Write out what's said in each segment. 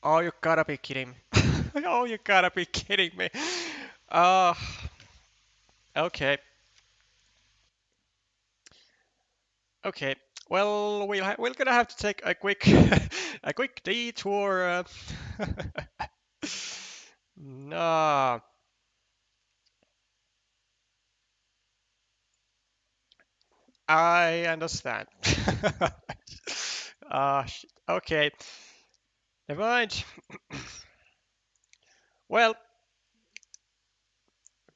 Oh, you gotta be kidding me. Oh, you gotta be kidding me. Uh, okay. Okay. Well, we're gonna have to take a quick a quick detour. No, I understand. Okay, never mind. Well,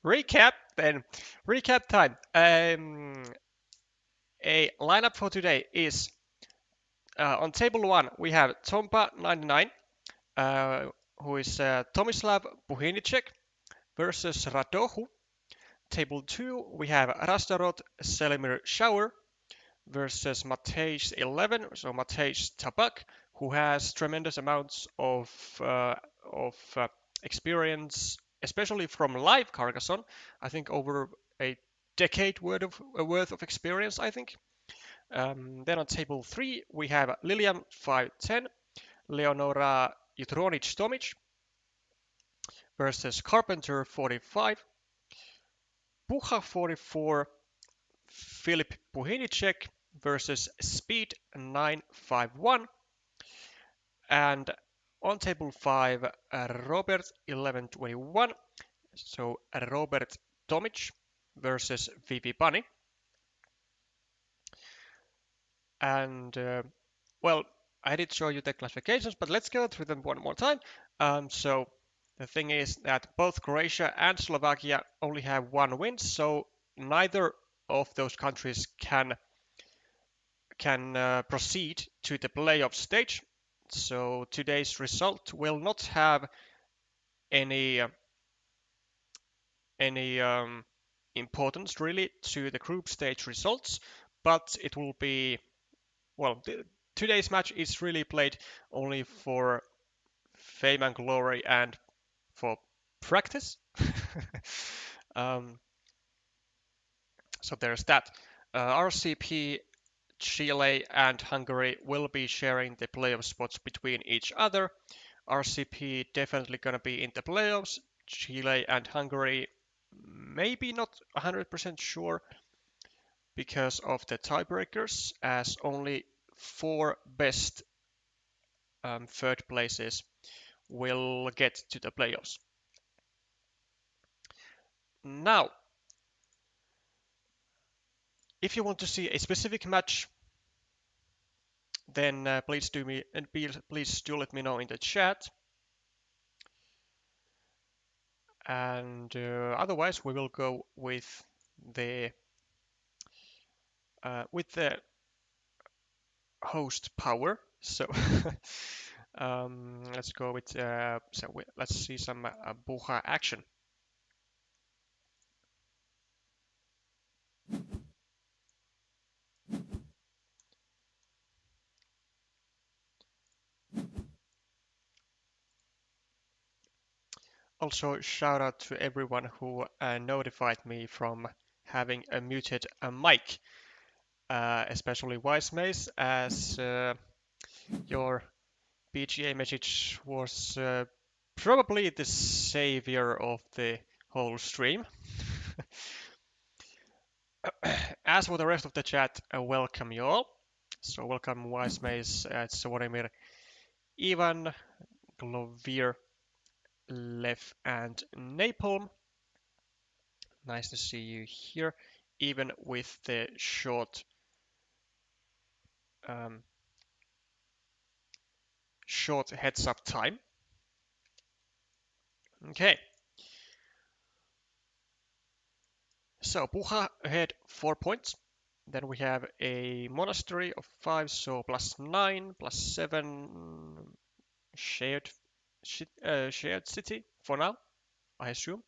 recap then. Recap time. A lineup for today is on table one we have Tompa 99, uh, who is Tomislav Buhinicek versus Radohu. Table two we have Rastarot Selimir Shower versus Matej 11, so Matej Tabak, who has tremendous amounts of experience, especially from live Carcassonne. I think over a decade worth of experience, I think. Then on table three, we have Lilian 510, Leonora Jutronic Tomic versus Carpenter 45, Pucha 44, Filip Puhinicek versus Speed 951. And on table 5, Robert 1121. So Robert Tomic versus VP Bunny. And well, I did show you the classifications, but let's go through them one more time. So the thing is that both Croatia and Slovakia only have one win, so neither of those countries can proceed to the playoff stage. So today's result will not have any any importance really to the group stage results, but it will be well. Today's match is really played only for fame and glory and for practice. um, so there's that. RCP, Chile, and Hungary will be sharing the playoff spots between each other. RCP definitely gonna be in the playoffs. Chile and Hungary maybe not 100% sure because of the tiebreakers, as only four best third places will get to the playoffs. Now, if you want to see a specific match, then please do let me know in the chat. And otherwise, we will go the with the host power. So let's go with let's see some Bucha action. Also, shout out to everyone who notified me from having a muted mic, especially Wise Mace, as your PGA message was probably the savior of the whole stream. As for the rest of the chat, welcome you all. So welcome Wise Mace, Svoremir, Ivan, Glovier, Lev, and Napalm. Nice to see you here, even with the um, short heads up time. Okay. So Puha ahead 4 points. Then we have a monastery of 5, so +9, +7 shared shared city for now, I assume.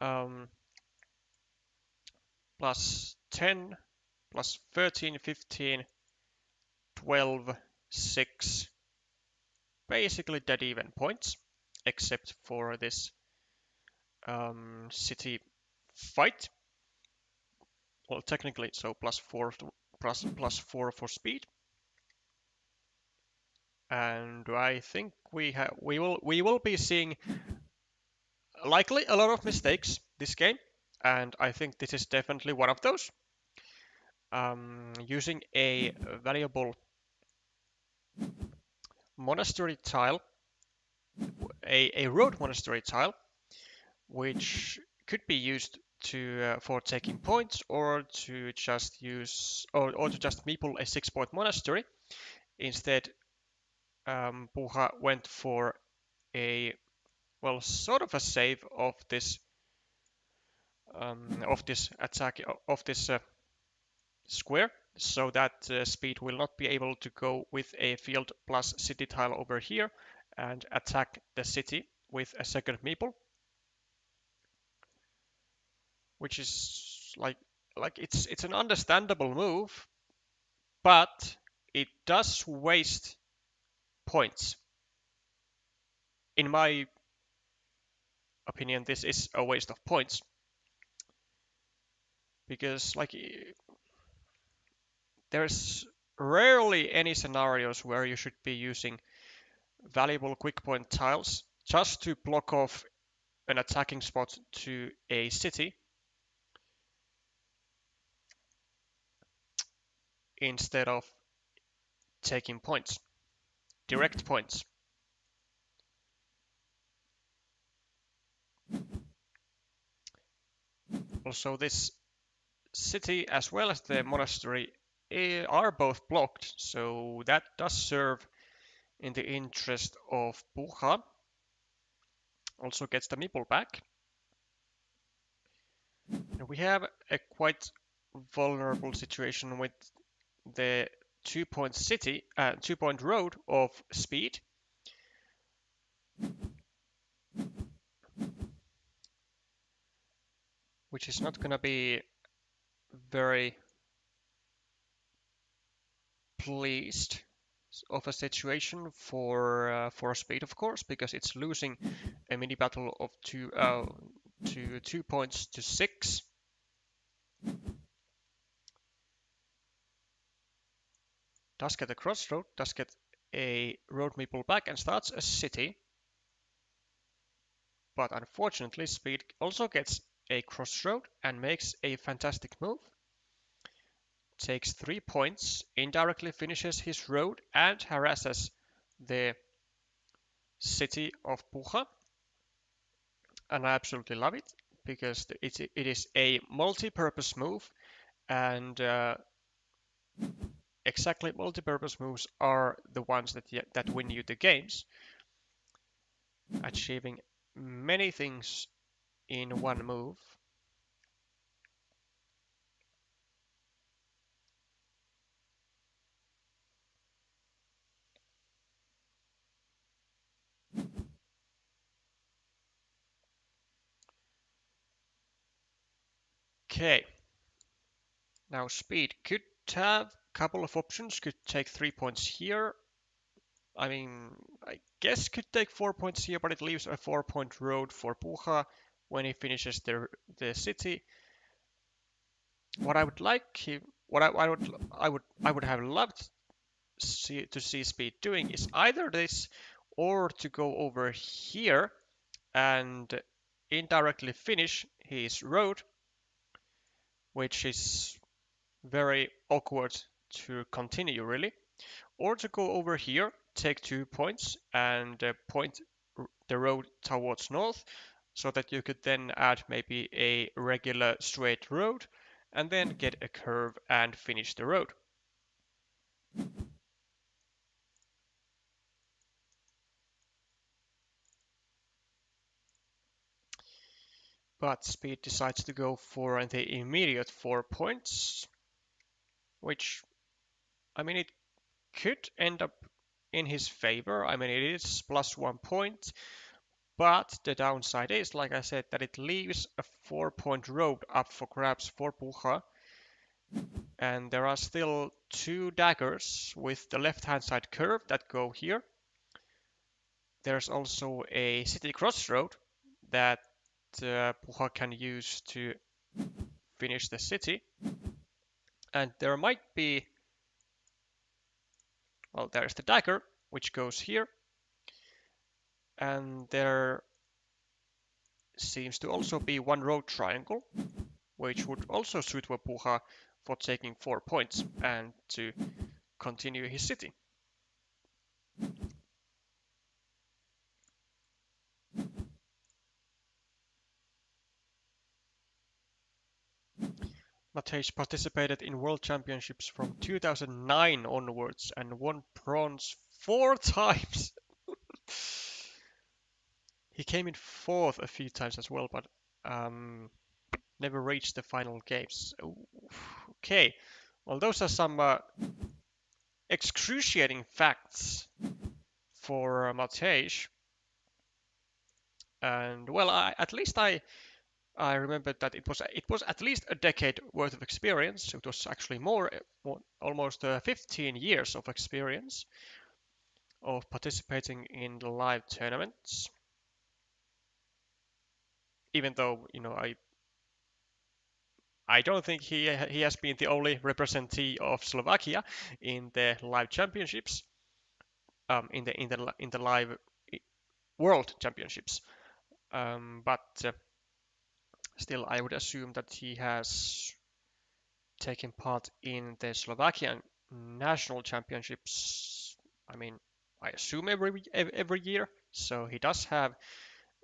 Um, +10, +13, 15, 12, 6. Basically dead even points, except for this city fight. Well, technically, so +4 for speed. and I think we will be seeing likely a lot of mistakes this game, and I think this is definitely one of those. Using a valuable monastery tile, a road monastery tile, which could be used to for taking points or to just use or to just meeple a 6-point monastery. Instead, Puha went for a well sort of a save of this attack of this square, so that speed will not be able to go with a field plus city tile over here and attack the city with a second meeple, which is like it's an understandable move, but it does waste points. In my opinion, this is a waste of points because like there's rarely any scenarios where you should be using valuable quick point tiles just to block off an attacking spot to a city instead of taking points, direct points. Also, this city as well as the monastery are both blocked, so that does serve in the interest of Puha. Also gets the meeple back. And we have a quite vulnerable situation with the 2-point city, 2-point road of speed. Which is not going to be very pleased of a situation for speed, of course, because it's losing a mini battle of 2 points to 6. Does get a crossroad, does get a road meeple back and starts a city. But unfortunately, speed also gets a crossroad and makes a fantastic move. Takes 3 points, indirectly finishes his road and harasses the city of Puja. And I absolutely love it because it is a multi-purpose move, and exactly multi-purpose moves are the ones that win you the games, achieving many things in one move. Okay, now speed could have a couple of options, could take 3 points here. I mean, I guess could take 4 points here, but it leaves a 4-point road for Puja when he finishes the city. What I would like, what I would have loved to see Speed doing is either this or to go over here and indirectly finish his road, which is very awkward to continue really, or to go over here, take 2 points and point the road towards north so that you could then add maybe a regular straight road and then get a curve and finish the road. But Speed decides to go for the immediate 4 points, which, I mean, it could end up in his favor. I mean, it is plus 1 point, but the downside is, like I said, that it leaves a 4-point road up for grabs for Puja, and there are still 2 daggers with the left-hand side curve that go here. There's also a city crossroad that Puja can use to finish the city. And there might be, well, there's the dagger, which goes here. And there seems to also be one road triangle, which would also suit Puha for taking 4 points and to continue his city. Matej participated in World Championships from 2009 onwards and won bronze 4 times. He came in 4th a few times as well, but never reached the final games. Okay, well, those are some excruciating facts for Matej. And well, at least I remembered that it was at least a decade worth of experience. It was actually more almost 15 years of experience of participating in the live tournaments. Even though, you know, I don't think he has been the only representative of Slovakia in the live championships, in the live world championships. But still, I would assume that he has taken part in the Slovakian national championships. I mean, I assume every year, so he does have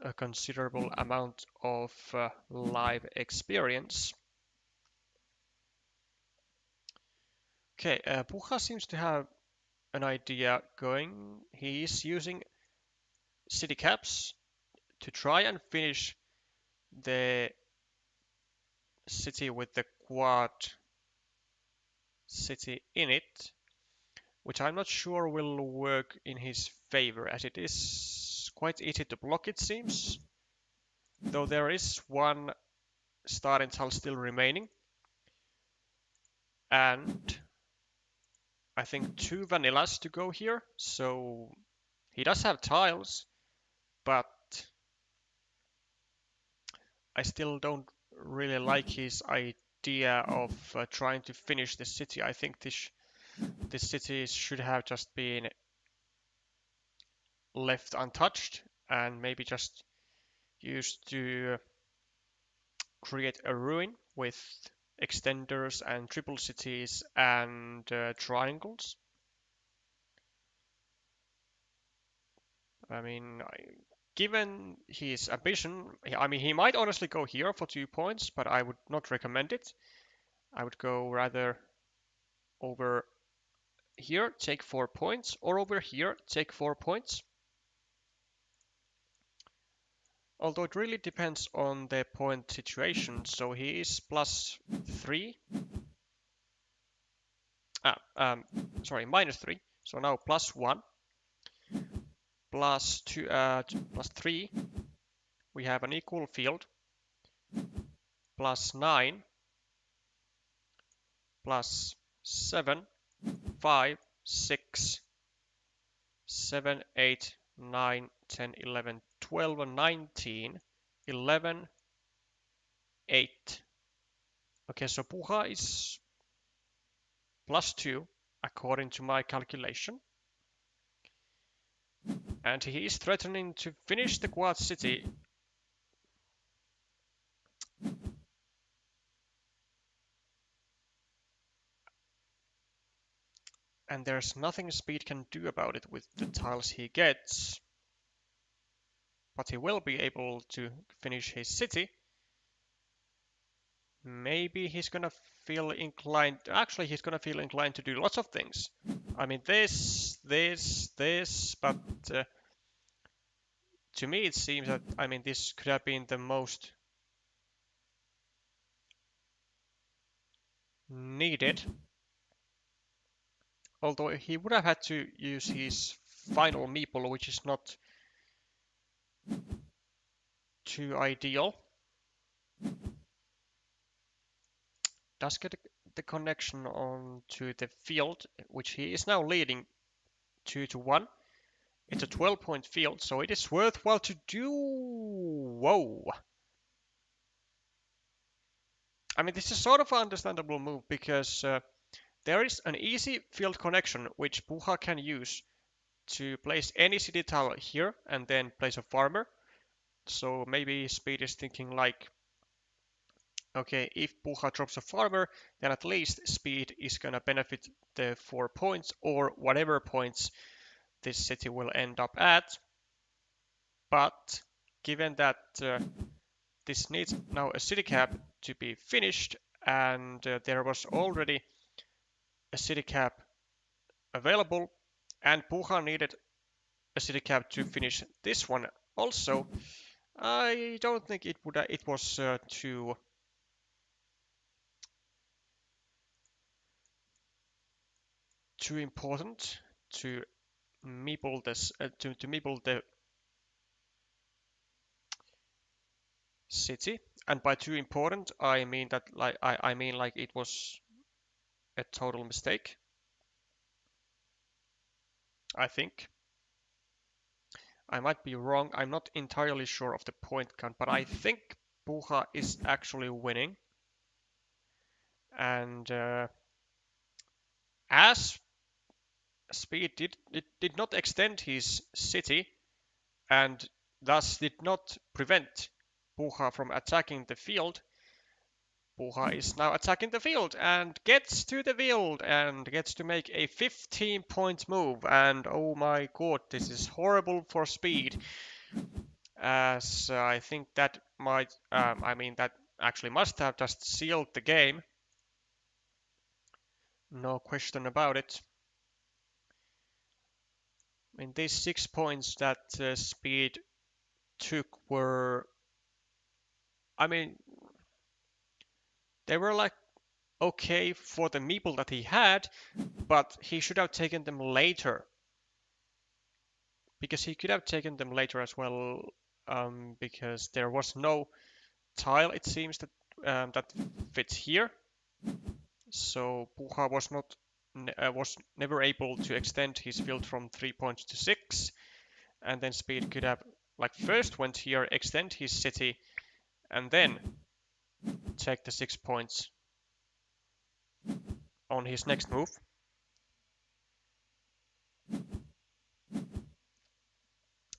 a considerable amount of live experience. Okay, Pucha seems to have an idea going. He is using city caps to try and finish the city with the quad city in it, which I'm not sure will work in his favor, as it is quite easy to block, it seems. Though there is one Starinthal still remaining, and I think 2 vanillas to go here, so he does have tiles, but I still don't really like his idea of trying to finish the city. I think this city should have just been left untouched and maybe just used to create a ruin with extenders and triple cities and triangles. I mean, given his ambition, I mean, he might honestly go here for 2 points, but I would not recommend it. I would go rather over here, take 4 points, or over here, take 4 points. Although it really depends on the point situation. So he is +3. Sorry, -3. So now +1. +2, +3. We have an equal field. +9. +7. 5, 6, 7, 8, 9, 10, 11, 12, 19, 11, 8. Okay, so Puha is +2 according to my calculation. And he is threatening to finish the quad city. And there's nothing Speed can do about it with the tiles he gets. But he will be able to finish his city. Maybe he's gonna feel inclined. Actually, he's gonna feel inclined to do lots of things. I mean, this, but to me it seems that, I mean, this could have been the most needed. Although he would have had to use his final meeple, which is not too ideal. Does get the connection onto the field, which he is now leading 2-1. It's a 12-point field, so it is worthwhile to do. Whoa. I mean, this is sort of an understandable move because there is an easy field connection which Puha can use to place any city tile here and then place a farmer. So maybe Speed is thinking like, okay, if Puha drops a farmer, then at least Speed is gonna benefit the 4 points or whatever points this city will end up at. But given that this needs now a city cap to be finished, and there was already a city cap available, and Puha needed a city cap to finish this one also, I don't think it was too important to meeple this to meeple the city. And by too important, I mean that I mean like it was a total mistake. I think I might be wrong. I'm not entirely sure of the point count, but I think Puha is actually winning. And as Speed did not extend his city and thus did not prevent Puha from attacking the field, Puha is now attacking the field and gets to the field and gets to make a 15-point move. And oh my god, this is horrible for Speed. As I think that might, I mean, that actually must have just sealed the game. No question about it. I mean, these 6 points that Speed took were, I mean, they were like okay for the meeple that he had, but he should have taken them later. Because he could have taken them later as well, because there was no tile, it seems, that fits here. So Puha was never able to extend his field from 3 points to 6, and then Speed could have like first went here, extend his city, and then take the 6 points on his next move.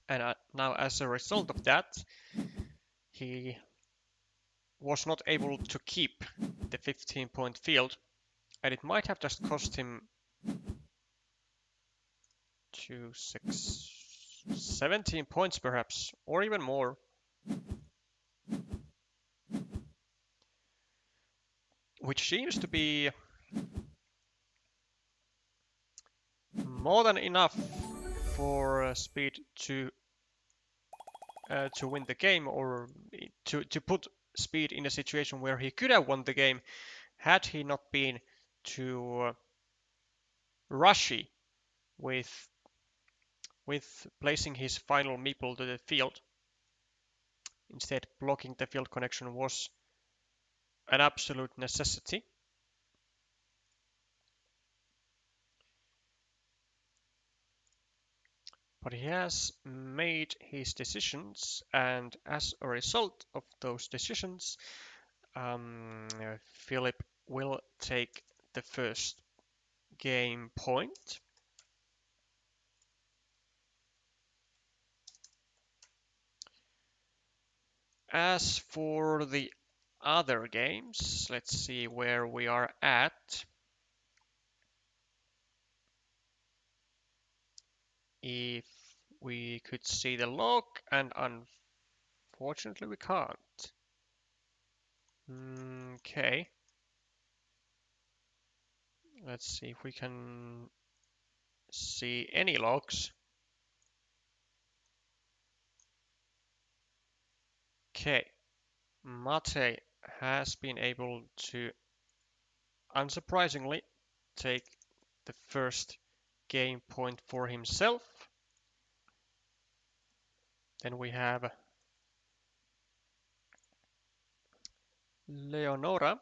And now as a result of that, he was not able to keep the 15-point field, and it might have just cost him 2, 6, 17 points perhaps, or even more. Which seems to be more than enough for Speed to win the game, or to put Speed in a situation where he could have won the game had he not been too rushy with placing his final meeple to the field. Instead, blocking the field connection was an absolute necessity. But he has made his decisions, and as a result of those decisions, Philip will take the first game point. As for the other games, let's see where we are at. If we could see the log, and unfortunately we can't. Okay. Let's see if we can see any logs. Okay. Mate has been able to, unsurprisingly, take the first game point for himself. Then we have Leonora,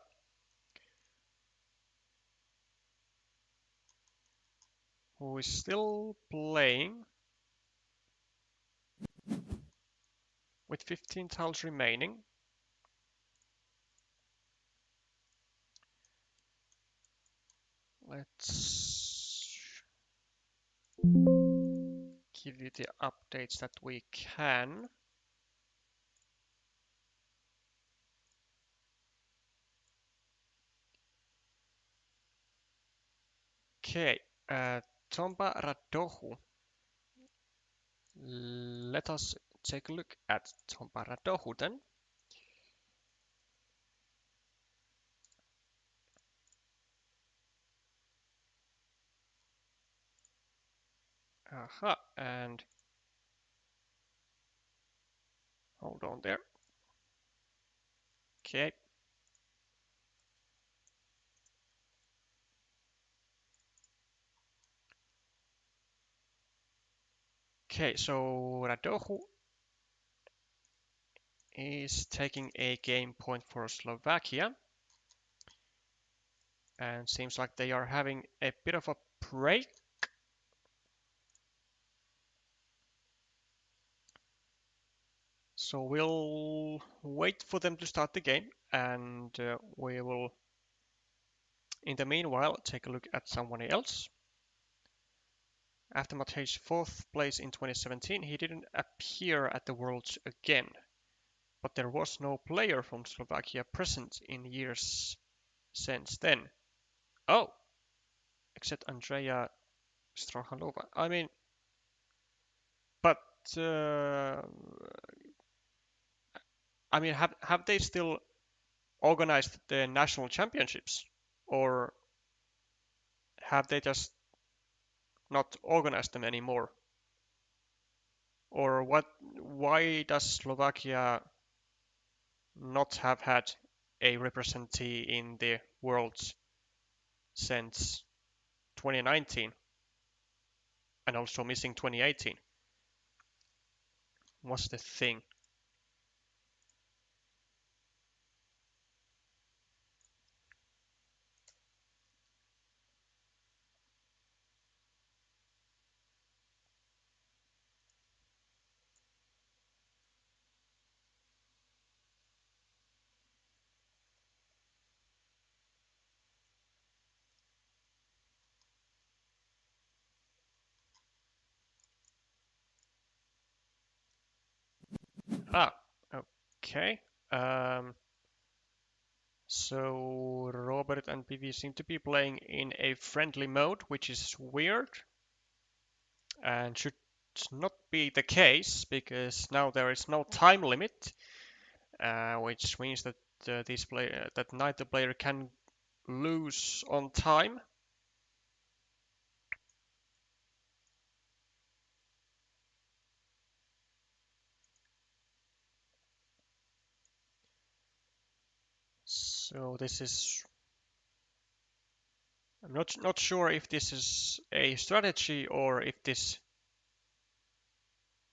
who is still playing with 15 tiles remaining. Let's give you the updates that we can. Okay, Tomba Radohu. Let us take a look at Tomba Radohu then. Aha, and hold on there. Okay. Okay, so Radohu is taking a game point for Slovakia. And seems like they are having a bit of a break. So we'll wait for them to start the game, and we will, in the meanwhile, take a look at someone else. After Matej's fourth place in 2017, he didn't appear at the Worlds again, but there was no player from Slovakia present in years since then. Oh, except Andrea Strahanova. I mean, but I mean, have they still organized the national championships, or have they just not organized them anymore? Or what? Why does Slovakia not have had a representative in the Worlds since 2019 and also missing 2018? What's the thing? Ah, okay. Um, so Robert and Vivi seem to be playing in a friendly mode, which is weird and should not be the case because now there is no time limit, which means that that neither player can lose on time. So this is, I'm not sure if this is a strategy or if this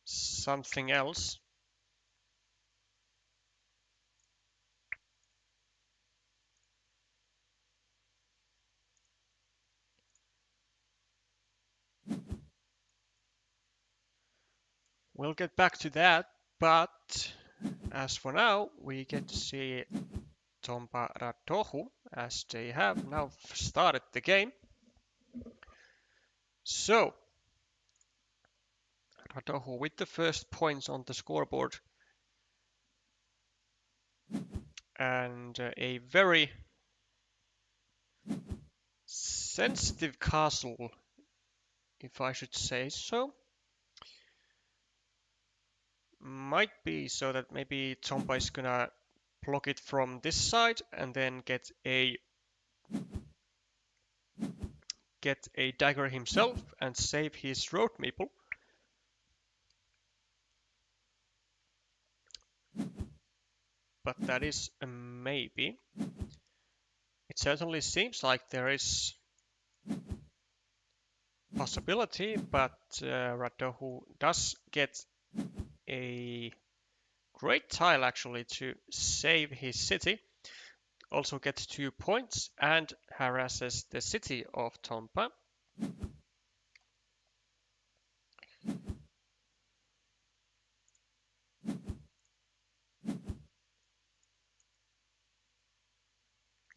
something else. We'll get back to that, but as for now, we get to see Tompa Radohu as they have now started the game. So Radohu with the first points on the scoreboard, and a very sensitive castle, if I should say so. Might be so that maybe Tompa is gonna block it from this side and then get a dagger himself and save his road meeple. But that is a maybe. It certainly seems like there is possibility, but Radohu does get a great tile actually to save his city. Also gets 2 points and harasses the city of Tompa.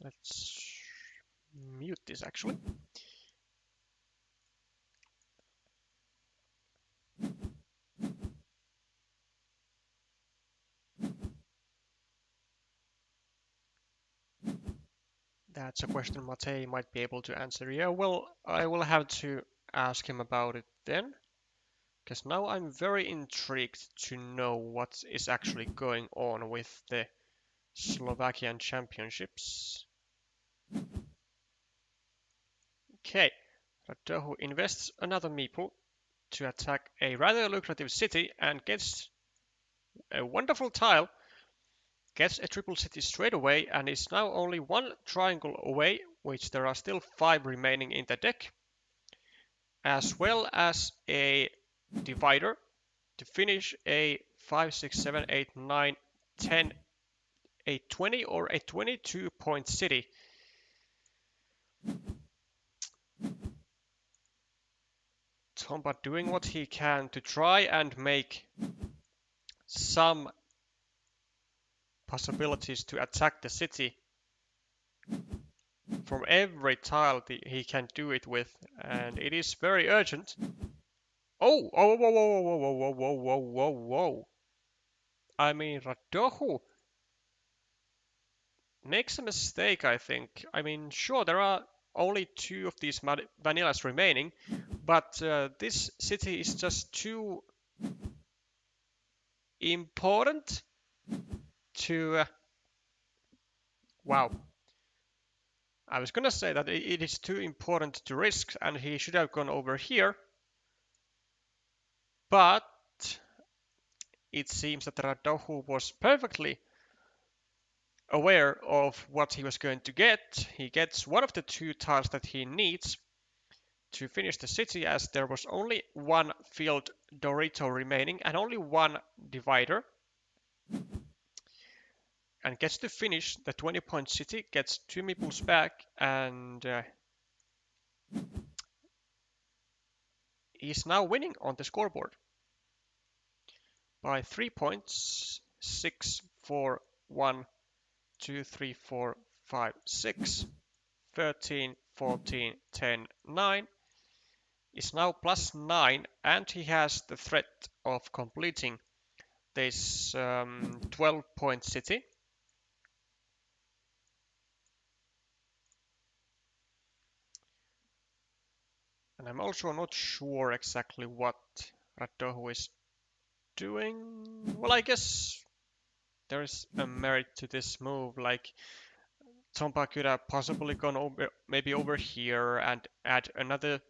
Let's mute this actually. That's a question Matei might be able to answer. Yeah, well, I will have to ask him about it then, because now I'm very intrigued to know what is actually going on with the Slovakian championships. Okay, Radohu invests another meeple to attack a rather lucrative city and gets a wonderful tile, gets a triple city straight away, and is now only one triangle away, which there are still 5 remaining in the deck, as well as a divider to finish a 5, 6, 7, 8, 9, 10, a 20 or a 22 point city. Tomba doing what he can to try and make some possibilities to attack the city from every tile he can do it with, and it is very urgent. Oh, whoa, whoa, whoa, whoa, whoa, whoa, whoa, whoa, whoa. I mean, Radohu makes a mistake, I think. I mean, sure, there are only 2 of these vanillas remaining, but this city is just too important to... wow. I was gonna say that it is too important to risk, and he should have gone over here. But it seems that Radohu was perfectly aware of what he was going to get. He gets one of the 2 tiles that he needs to finish the city, as there was only 1 field Dorito remaining and only 1 divider. And gets to finish the 20-point city, gets 2 meeples back, and he's now winning on the scoreboard by 3 points. 6, 4, 1, 2, 3, 4, 5, 6, 13, 14, 10, 9. Is now plus 9, and he has the threat of completing this 12-point city. And I'm also not sure exactly what Radohu is doing. Well, I guess there's a merit to this move. Like, Tompa could have possibly gone over, maybe over here and add another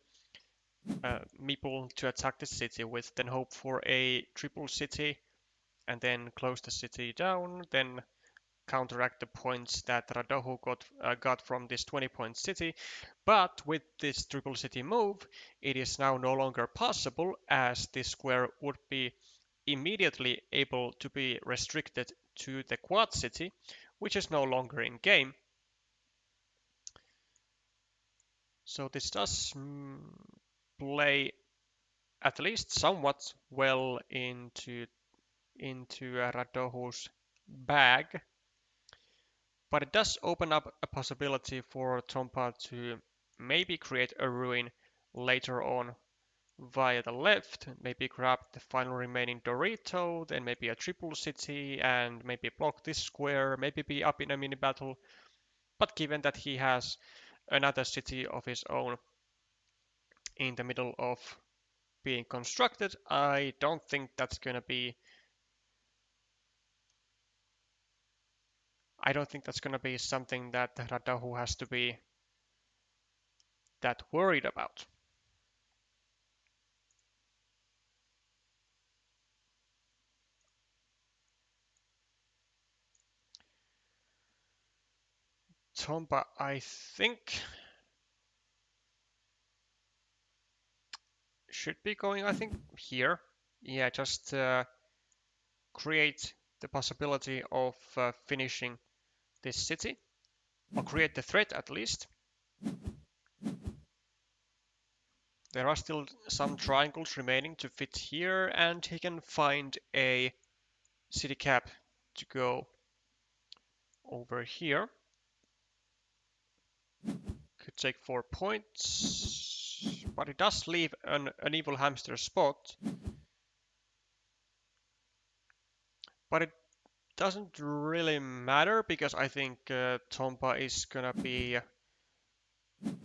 meeple to attack the city with, then hope for a triple city, and then close the city down, then counteract the points that Radohu got from this 20-point city. But with this triple city move, it is now no longer possible, as this square would be immediately able to be restricted to the quad city, which is no longer in game. So this does play at least somewhat well into Radohu's bag. But it does open up a possibility for Tompa to maybe create a ruin later on via the left, maybe grab the final remaining Dorito, then maybe a triple city, and maybe block this square, maybe be up in a mini battle. But given that he has another city of his own in the middle of being constructed, I don't think that's going to be something that Radohu has to be that worried about. Tomba, I think, should be going, I think, here. Yeah, just create the possibility of finishing this city, or create the threat at least. There are still some triangles remaining to fit here, and he can find a city cap to go over here. Could take 4 points, but it does leave an evil hamster spot. But doesn't really matter because I think Tompa is gonna be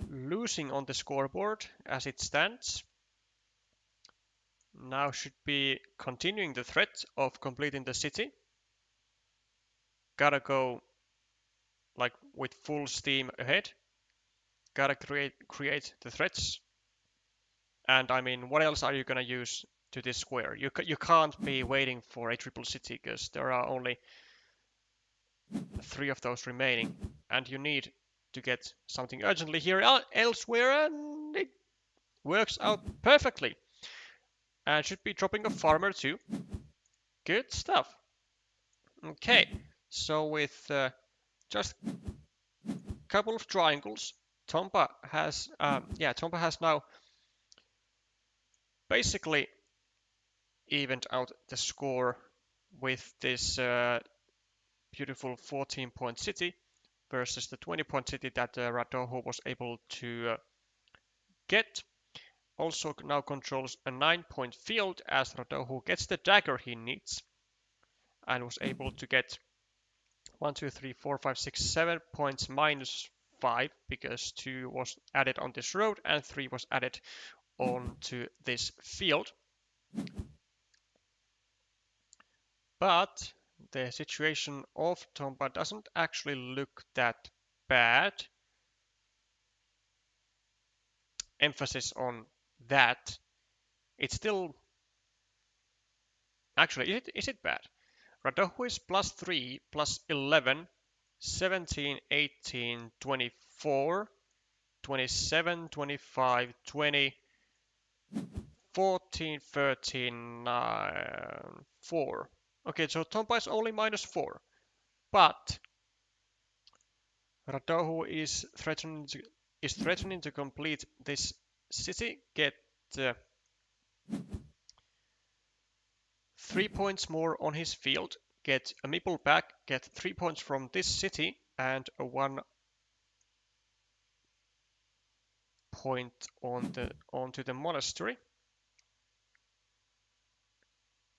losing on the scoreboard as it stands. Now should be continuing the threat of completing the city. Gotta go like with full steam ahead. Gotta create the threats. And I mean, what else are you gonna use to this square? You can't be waiting for a triple city because there are only 3 of those remaining, and you need to get something urgently here elsewhere, and it works out perfectly. And should be dropping a farmer too. Good stuff. Okay, so with just a couple of triangles, Tompa has now basically evened out the score with this beautiful 14-point city versus the 20-point city that Radohu was able to get. Also now controls a 9-point field as Radohu gets the dagger he needs and was able to get 1, 2, 3, 4, 5, 6, 7 points minus 5 because 2 was added on this road and 3 was added onto this field. But the situation of Tomba doesn't actually look that bad. Emphasis on that. It's still... Actually, is it bad? Radohu is plus 3, plus 11, 17, 18, 24, 27, 25, 20, 14, 13, 9, 4. Okay, so Tompa is only minus 4. But Radohu is threatening to complete this city, get 3 points more on his field, get a meeple back, get 3 points from this city, and a 1 point onto the monastery.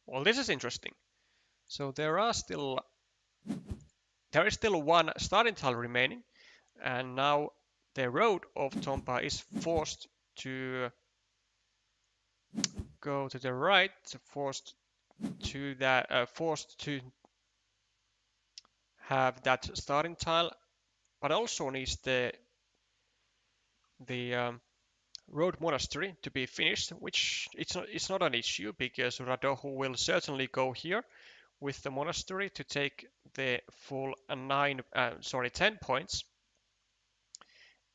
Well, this is interesting. So there is still 1 starting tile remaining, and now the road of Tompa is forced to go to the right, forced to have that starting tile, but also needs the road monastery to be finished, which it's not an issue because Radohu will certainly go here with the monastery to take the full 10 points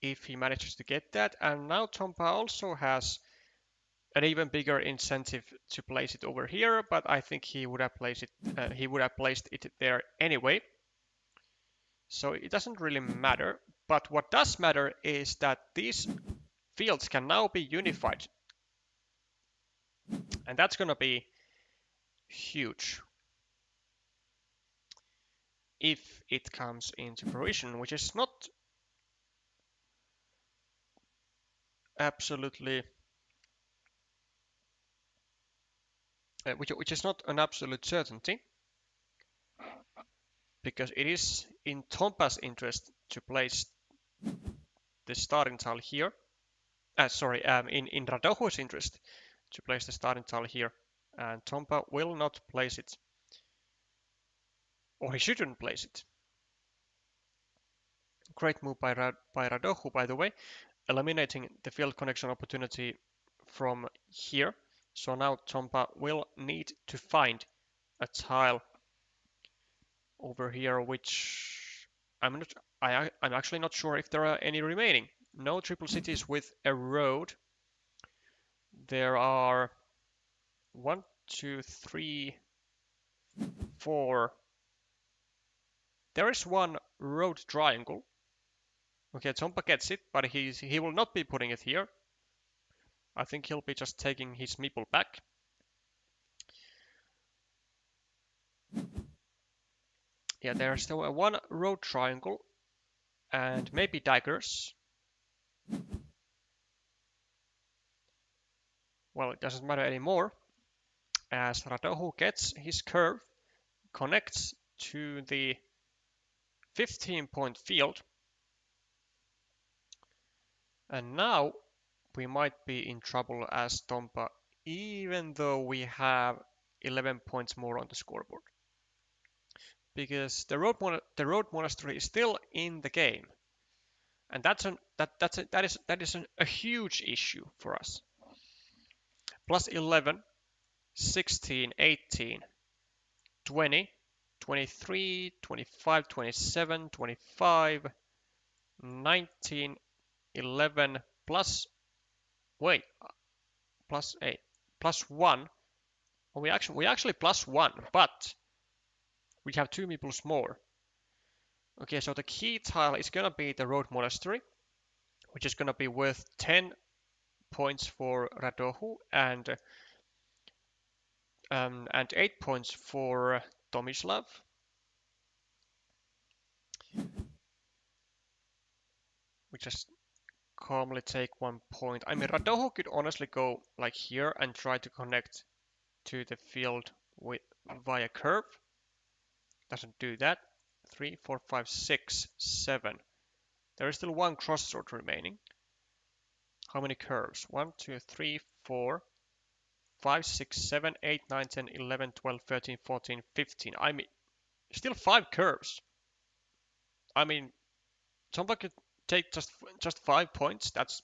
if he manages to get that. And now Tompa also has an even bigger incentive to place it over here, but I think he would have placed it there anyway. So it doesn't really matter. But what does matter is that these fields can now be unified. And that's going to be huge if it comes into fruition, which is not absolutely which is not an absolute certainty, because it is in Tompa's interest to place the starting tile here. In Radohu's interest to place the starting tile here, and Tompa will not place it, or he shouldn't place it. Great move by Radohu, by the way, eliminating the field connection opportunity from here. So now Tompa will need to find a tile over here, which I'm actually not sure if there are any remaining. No triple cities with a road. There are 1, 2, 3, 4. There is 1 road triangle. Okay, Tompa gets it, but he will not be putting it here. I think he'll be just taking his meeple back. Yeah, there's still a 1 road triangle and maybe daggers. Well, it doesn't matter anymore as Radohu gets his curve, connects to the 15-point field. And now we might be in trouble as Tompa, even though we have 11 points more on the scoreboard. Because the road monastery is still in the game. And that is a huge issue for us. Plus 11, 16, 18, 20, 23, 25, 27, 25, 19, 11 plus, wait, plus 8, plus 1. Well, we actually plus 1, but we have 2 meeples more. Okay, so the key tile is gonna be the road monastery, which is gonna be worth 10 points for Radohu and 8 points for Tomislav. We just calmly take 1 point. I mean, Radohu could honestly go like here and try to connect to the field via curve. Doesn't do that. 3, 4, 5, 6, 7. There is still 1 crossroad remaining. How many curves? 1, 2, 3, 4, 5, 6, 7, 8, 9, 10, 11, 12, 13, 14, 15. I mean, still 5 curves. I mean, somebody could take just 5 points. That's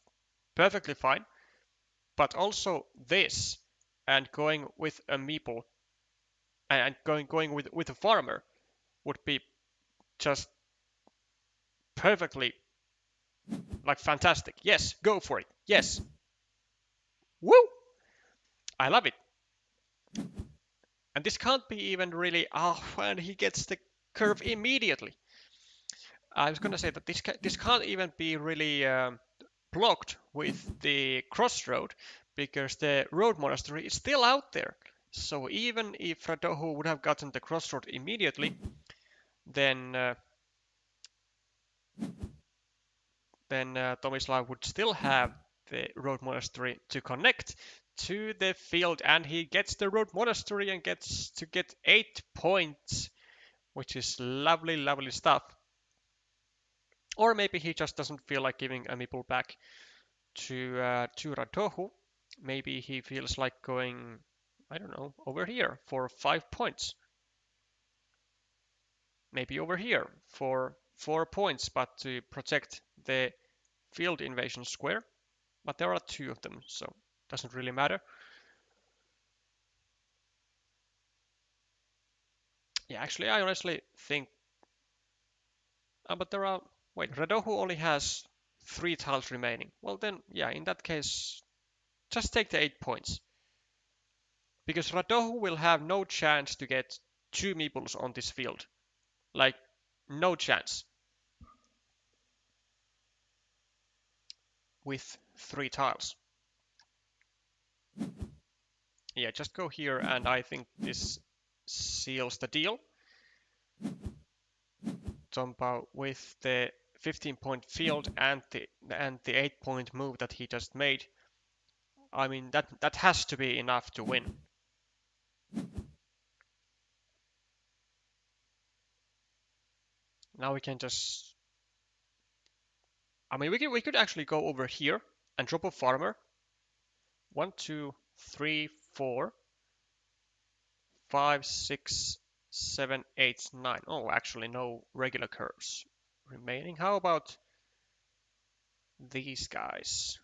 perfectly fine. But also this and going with a meeple and going with a farmer would be just perfectly like fantastic. Yes, go for it. Yes. Woo! I love it. And this can't be even really, and he gets the curve immediately. I was going to say that this can't even be really blocked with the crossroad because the road monastery is still out there. So even if Radohu would have gotten the crossroad immediately, then Tomislav would still have the road monastery to connect to the field, and he gets the road monastery and gets to get 8 points, which is lovely, lovely stuff. Or maybe he just doesn't feel like giving a meeple back to Radohu. Maybe he feels like going, I don't know, over here for 5 points. Maybe over here for 4 points, but to protect the field invasion square. But there are 2 of them, so it doesn't really matter. Yeah, actually, I honestly think... but there are... Wait, Radohu only has 3 tiles remaining. Well then, yeah, in that case, just take the 8 points. Because Radohu will have no chance to get 2 meeples on this field. Like, no chance. With 3 tiles. Yeah, just go here and I think this seals the deal. Tompa with the 15-point field and the 8-point move that he just made. I mean, that has to be enough to win. Now we can just... I mean, we could actually go over here and drop a farmer. 1, 2, 3, 4, 5, 6, 7, 8, 9. Oh, actually no regular curves remaining. How about these guys?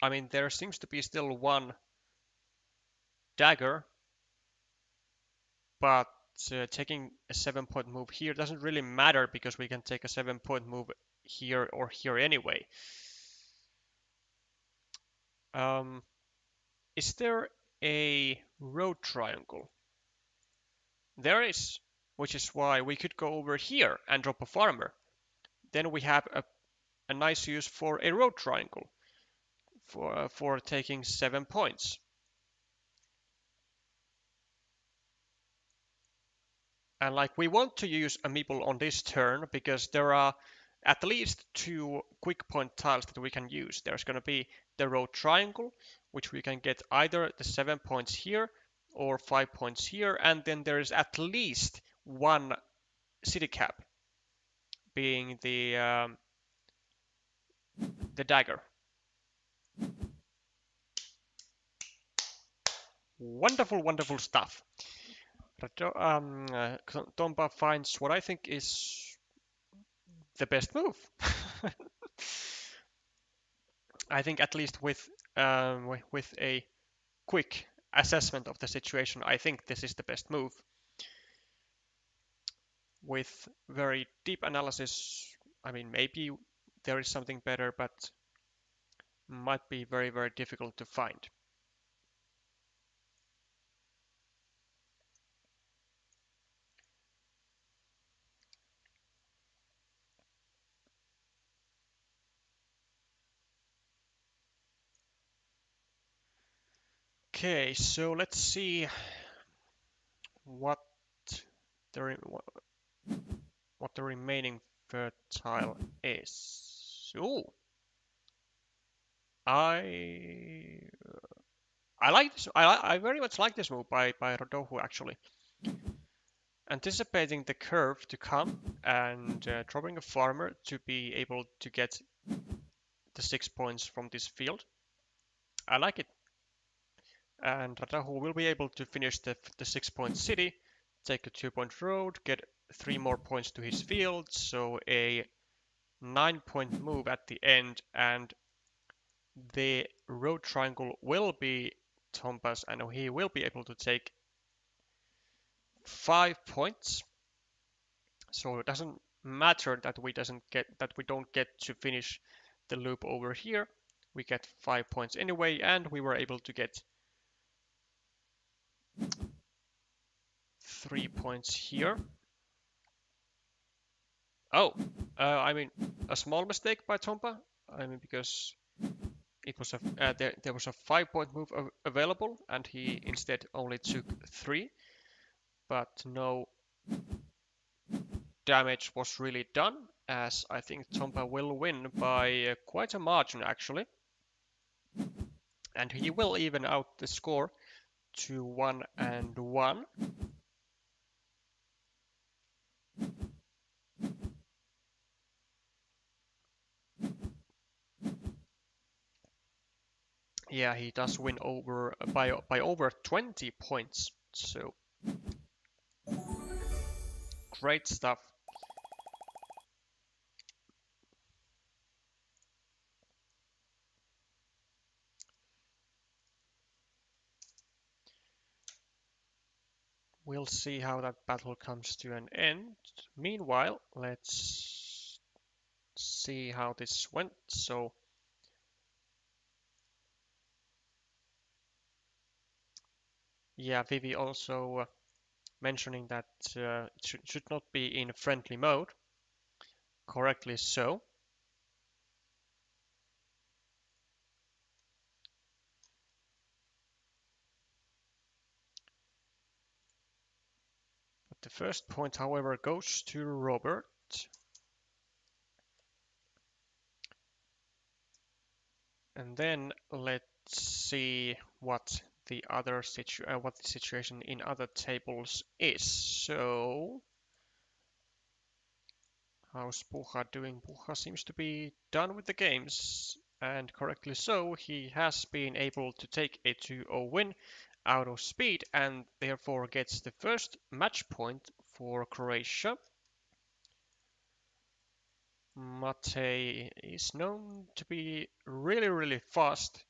I mean, there seems to be still 1 dagger, but taking a 7-point move here doesn't really matter because we can take a 7-point move here or here anyway. Is there a road triangle? There is, which is why we could go over here and drop a farmer. Then we have a nice use for a road triangle for taking 7 points. And like we want to use a meeple on this turn because there are at least 2 quick point tiles that we can use. There's going to be the road triangle, which we can get either the 7 points here or 5 points here, and then there is at least one city cap, being the dagger. Wonderful, wonderful stuff. Tomba finds what I think is the best move. I think at least with a quick assessment of the situation, I think this is the best move. With very deep analysis, I mean, maybe there is something better, but might be very, very difficult to find. Okay, so let's see what the what the remaining fertile is. Ooh, I I like this. I very much like this move by Rodohu actually. Anticipating the curve to come and dropping a farmer to be able to get the 6 points from this field. I like it. And Rodohu will be able to finish the 6-point city, take a 2-point road, get 3 more points to his field, so a 9-point move at the end, and the road triangle will be Tomba's, and he will be able to take 5 points. So it doesn't matter that we don't get to finish the loop over here. We get 5 points anyway, and we were able to get 3 points here. Oh, I mean, a small mistake by Tomba. I mean, because it was there was a 5-point move available, and he instead only took 3. But no damage was really done, as I think Tomba will win by quite a margin actually. And he will even out the score to 1-1. Yeah, he does win over by over 20 points. So great stuff. We'll see how that battle comes to an end. Meanwhile, let's see how this went. So yeah, Vivi also mentioning that it should not be in friendly mode. Correctly so. But the first point, however, goes to Robert. And then let's see what the situation in other tables is. So how's Puha doing? Puha seems to be done with the games, and correctly so. He has been able to take a 2-0 win out of speed and therefore gets the first match point for Croatia. Mate is known to be really, really fast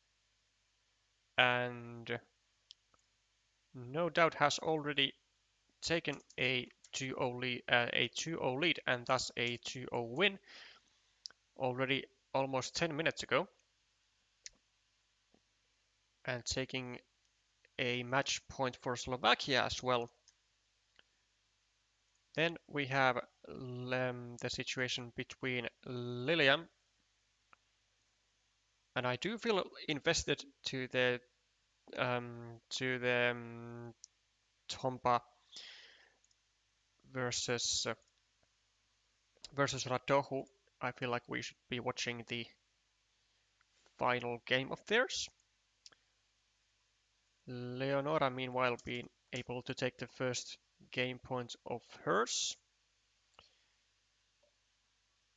and no doubt has already taken a 2-0 lead and thus a 2-0 win already almost 10 minutes ago, and taking a match point for Slovakia as well. Then we have the situation between Lilian, and I do feel invested to the Tomba versus Radohu. I feel like we should be watching the final game of theirs. Leonora, meanwhile, being able to take the first game point of hers.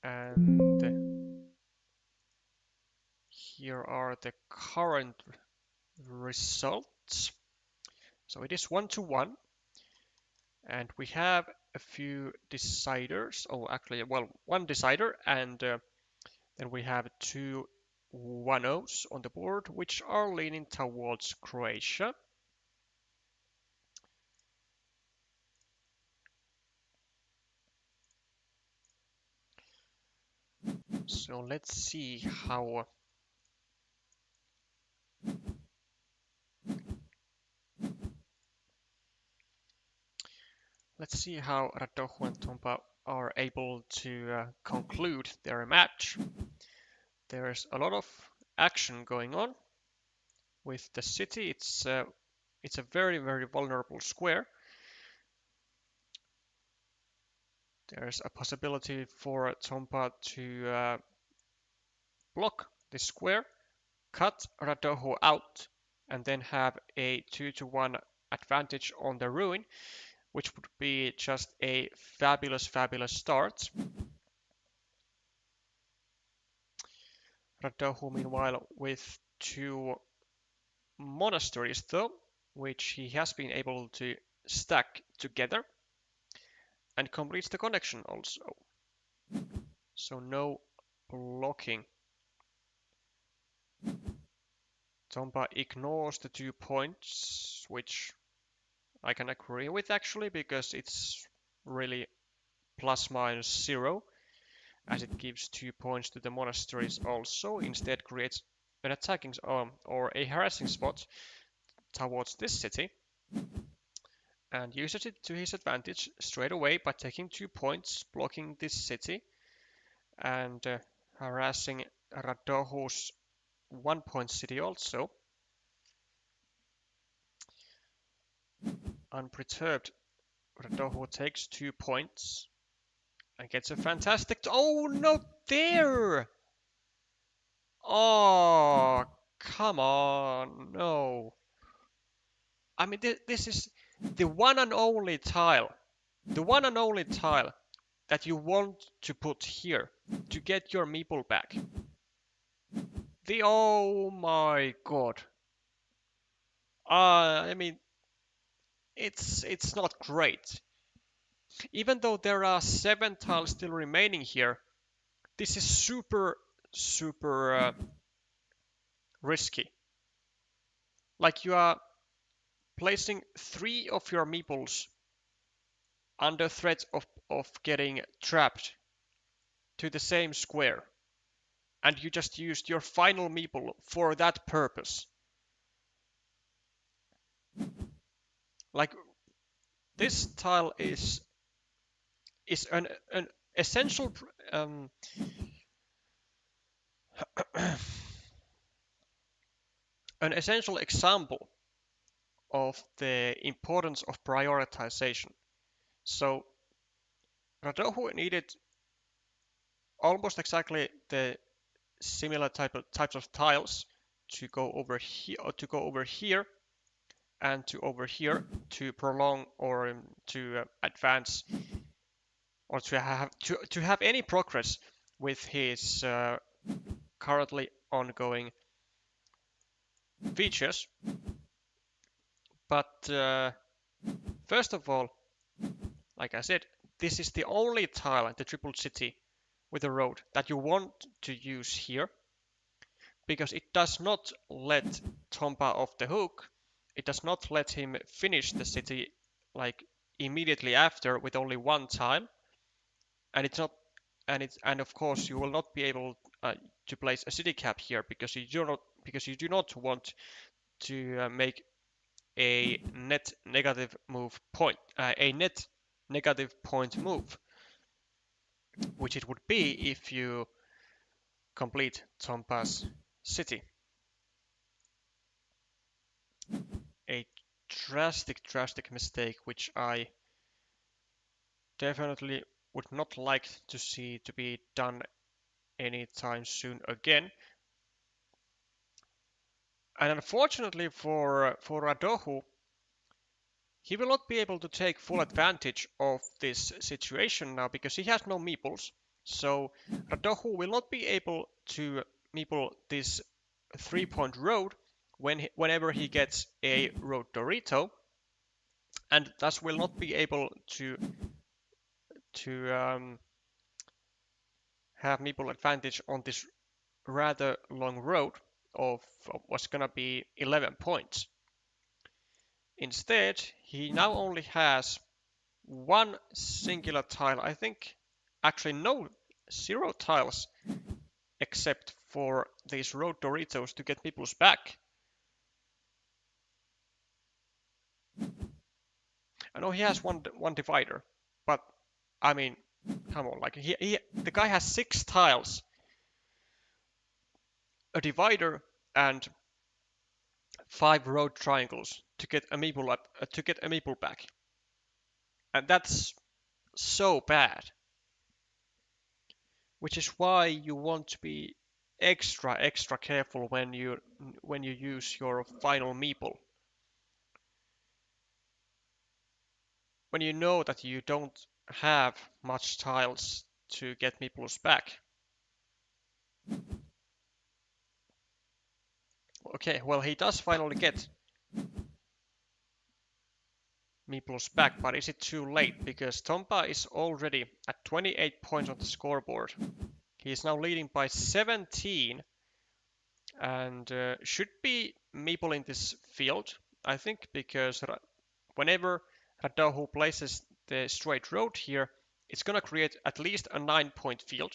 And here are the current results. So it is 1-1. And we have a few deciders. Oh, actually, well, one decider, and then we have two 1-0s on the board, which are leaning towards Croatia. So let's see how Radojo and Tompa are able to conclude their match. There's a lot of action going on with the city. It's a very, very vulnerable square. There's a possibility for Tompa to block this square, cut Radojo out, and then have a 2-1 advantage on the ruin, which would be just a fabulous, fabulous start. Radojo, meanwhile, with two monasteries, though, which he has been able to stack together, and completes the connection also. So no blocking. Tompa ignores the 2 points, which I can agree with actually, because it's really plus minus 0, as it gives 2 points to the monasteries also, instead creates an attacking or a harassing spot towards this city, and uses it to his advantage straight away by taking 2 points, blocking this city, and harassing Radojo's 1-point city also. Unperturbed, Radojo takes 2 points and gets a fantastic. Oh, not there! Oh, come on, no. I mean, this is the one and only tile. The one and only tile that you want to put here to get your meeple back. Oh my god. I mean, it's not great. Even though there are 7 tiles still remaining here, this is super, super risky. Like, you are placing 3 of your meeples under threat of getting trapped to the same square, and you just used your final meeple for that purpose. Like, this tile is an essential an essential example of the importance of prioritization. So Radojo needed almost exactly the similar types of tiles to go over here and to over here to prolong or to advance or to have any progress with his currently ongoing features. But first of all, like I said, this is the only tile at the triple city with a road that you want to use here, because it does not let Tompa off the hook. It does not let him finish the city like immediately after with only 1 time, and it's not, and of course you will not be able to place a city cap here because you do not want to make a net negative point move, which it would be if you complete Tompa's city. A drastic mistake, which I definitely would not like to see to be done anytime soon again. And unfortunately for Radohu, he will not be able to take full advantage of this situation now because he has no meeples. So Radohu will not be able to meeple this 3-point road whenever he gets a road Dorito, and thus will not be able to have meeple advantage on this rather long road of what's gonna be 11 points. Instead, he now only has one singular tile. I think actually no, 0 tiles except for these road Doritos to get people's back. I know he has one divider, but I mean, come on, like the guy has 6 tiles, a divider, and 5 road triangles to get a meeple back, and that's so bad. Which is why you want to be extra careful when you use your final meeple. When you know that you don't have much tiles to get meeples back. Okay, well he does finally get meeples back, but is it too late? Because Tompa is already at 28 points on the scoreboard. He is now leading by 17 and should be meeple in this field, I think, because whenever Radohu places the straight road here, it's gonna create at least a 9-point field.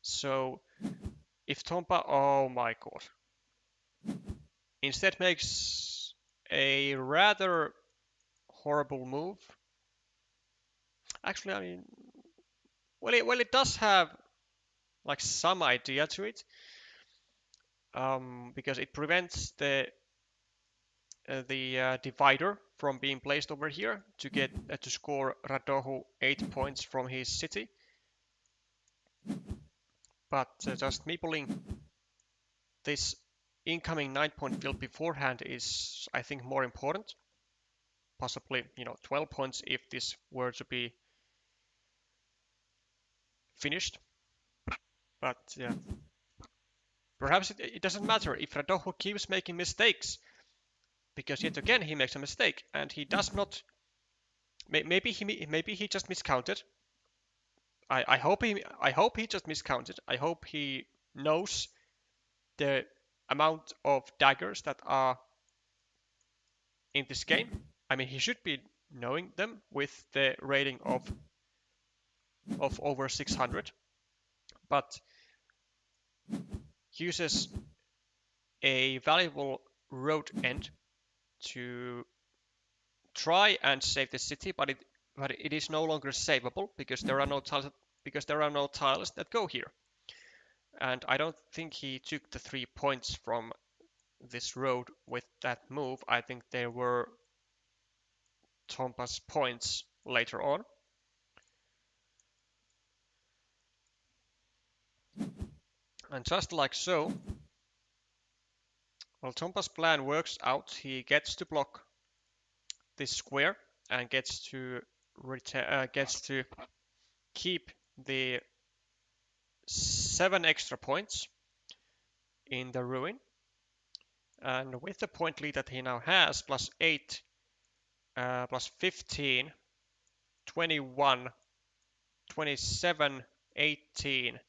So if Tompa, oh my god, instead makes a rather horrible move. Actually, I mean, well, it does have like some idea to it, because it prevents the divider from being placed over here to get to score Radohu 8 points from his city. But just meepling this incoming 9-point field beforehand is, I think, more important. Possibly, 12 points if this were to be finished. But yeah, perhaps it doesn't matter if Radohu keeps making mistakes, because yet again he makes a mistake and he does not. Maybe he just miscounted. I hope he just miscounted. I hope he knows the amount of daggers that are in this game. I mean, he should be knowing them with the rating of over 600, but uses a valuable road end to try and save the city, but it is no longer savable because there are no tiles that go here. And I don't think he took the 3 points from this road with that move. I think there were Tompa's points later on. And just like so, well, Tompa's plan works out. He gets to block this square and gets to keep the 7 extra points in the ruin. And with the point lead that he now has, plus 8, plus 15, 21, 27, 18,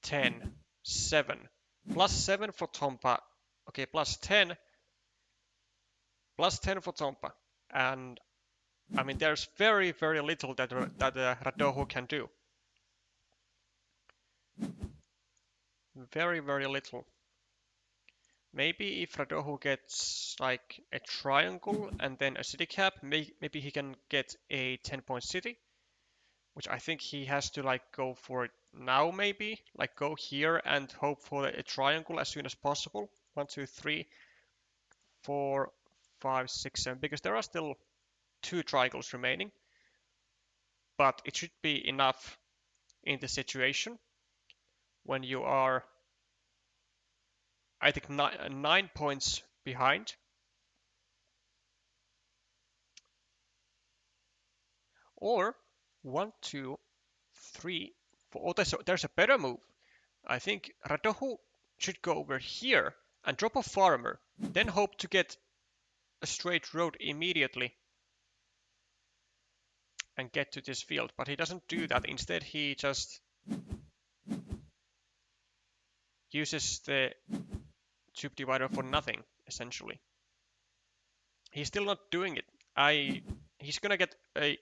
10, 7. Plus 7 for Tompa. Okay, plus 10 for Tompa. And I mean, there's very little that Radohu can do. Very little. Maybe if Radohu gets like a triangle and then a city cap, maybe he can get a 10-point city, which I think he has to like go for it now, maybe like go here and hope for a triangle as soon as possible. 1, 2, 3, 4, 5, 6, 7, because there are still 2 triangles remaining, but it should be enough in the situation when you are I think 9 points behind. Or 1, 2, 3, 4. Oh, there's a better move. I think Radohu should go over here and drop a farmer, then hope to get a straight road immediately and get to this field. But he doesn't do that. Instead, he just uses the tube divider for nothing, essentially. He's still not doing it. He's gonna get a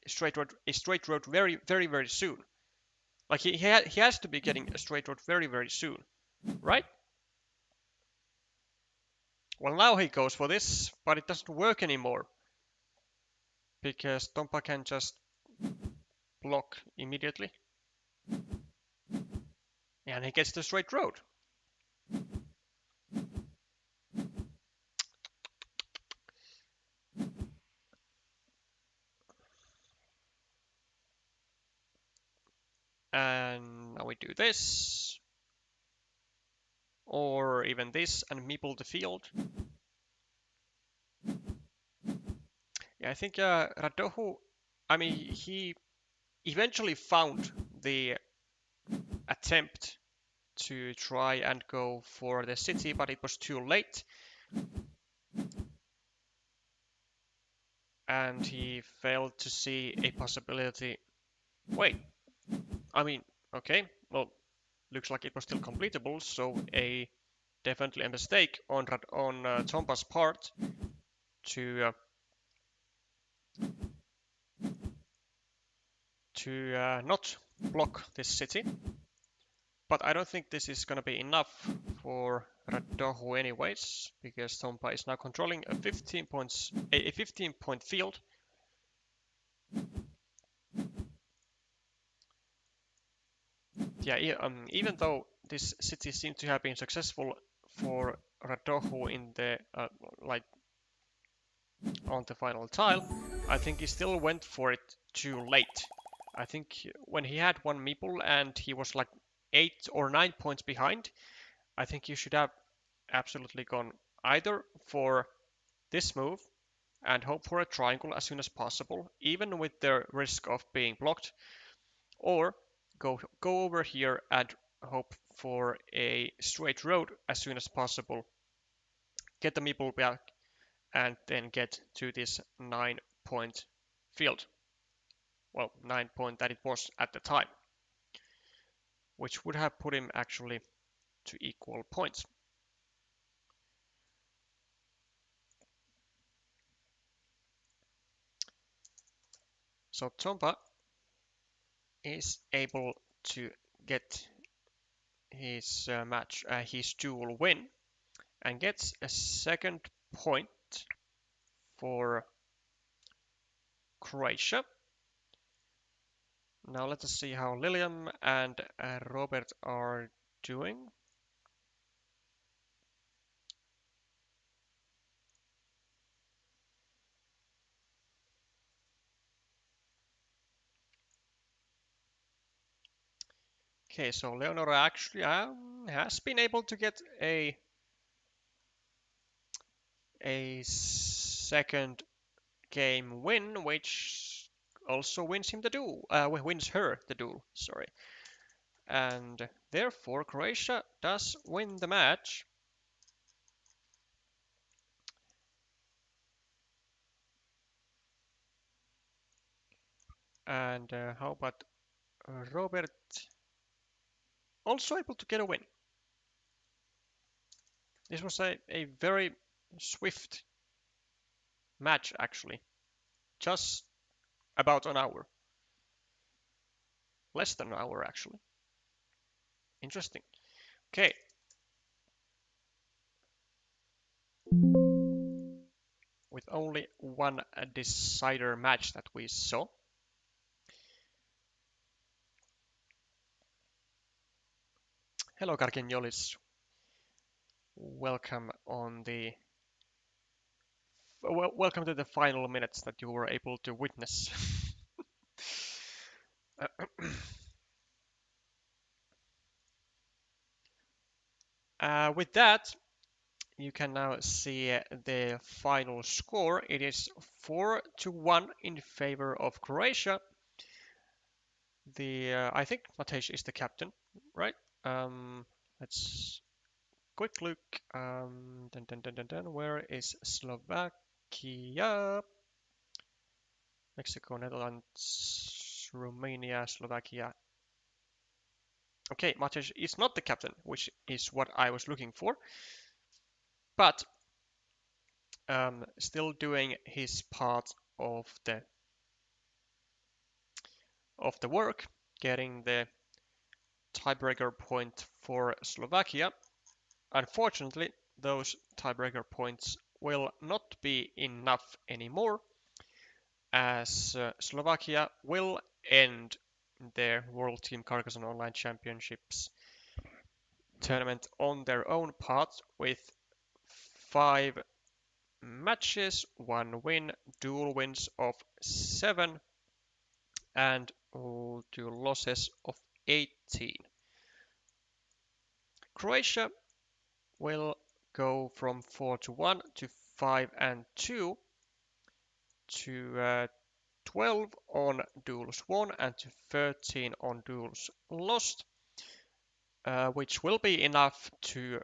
straight road very, very, very soon. Like he has to be getting a straight road very, very soon, right? Well, now he goes for this, but it doesn't work anymore because Tompa can just block immediately, and he gets the straight road. And now we do this, or even this, and meeple the field. Yeah, I think Radohu, I mean, he eventually found the attempt to try and go for the city, but it was too late. And he failed to see a possibility. Wait, I mean, okay, well, looks like it was still completable, so definitely a mistake on Tompa's part to not block this city. But I don't think this is going to be enough for Radohu anyways, because Tompa is now controlling a 15-point field. Yeah, even though this city seemed to have been successful for Radohu in the like on the final tile, I think he still went for it too late. I think when he had one meeple and he was like 8 or 9 points behind, I think he should have absolutely gone either for this move and hope for a triangle as soon as possible, even with the risk of being blocked, or go over here and hope for a straight road as soon as possible, get the meeple back, and then get to this 9-point field. Well, 9 point that it was at the time, which would have put him actually to equal points. So Tompa is able to get his his duel win, and gets a second point for Croatia. Now let us see how Lilium and Robert are doing. Okay, so Leonora actually has been able to get a second game win, which also wins him the duel. Wins her the duel. Sorry, and therefore Croatia does win the match. And how about Robert? Also able to get a win. This was a very swift match, actually. Just about an hour. Less than an hour, actually. Interesting. Okay. With only one decider match that we saw. Hello, Karkinjolis. Welcome on the welcome to the final minutes that you were able to witness. With that, you can now see the final score. It is 4-1 in favor of Croatia. I think Matej is the captain, right? Let's quick look. Where is Slovakia? Mexico, Netherlands, Romania, Slovakia. Okay, Matej is not the captain, which is what I was looking for, but still doing his part of the work, getting the tiebreaker point for Slovakia. Unfortunately, those tiebreaker points will not be enough anymore, as Slovakia will end their World Team Carcassonne Online Championships tournament on their own path with 5 matches, 1 win, dual wins of 7, and 2 losses of 18. Croatia will go from 4-1 to 5-2 to 12 on duels won and to 13 on duels lost, which will be enough to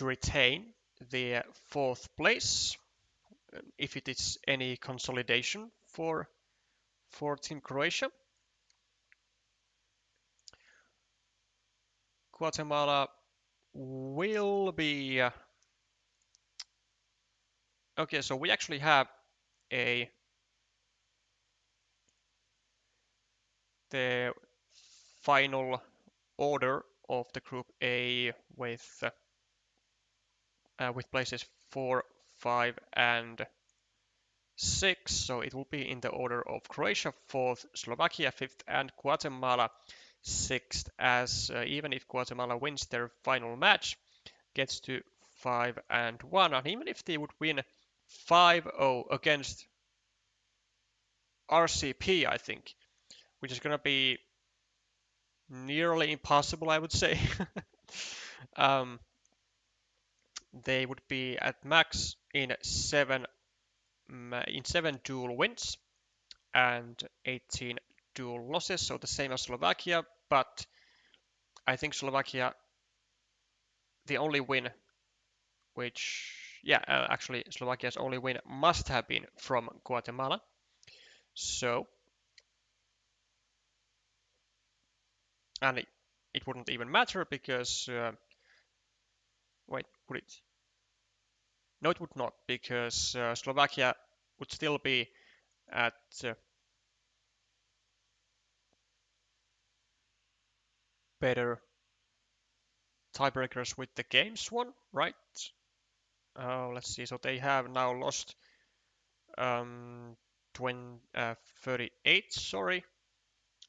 retain the 4th place, if it is any consolidation for Team Croatia. Guatemala will be okay. So we actually have the final order of the Group A with places 4, 5, and 6. So it will be in the order of Croatia 4th, Slovakia 5th, and Guatemala 6th. As even if Guatemala wins their final match, gets to 5-1, and even if they would win 5-0 against RCP, I think, which is going to be nearly impossible, I would say. um, they would be at max in 7 dual wins and 18 dual losses, so the same as Slovakia, but I think Slovakia, the only win actually Slovakia's only win must have been from Guatemala. So, and it wouldn't even matter because, wait, would it? No, it would not, because Slovakia would still be at better tiebreakers with the games won, right? Let's see. So they have now lost um, 38, sorry,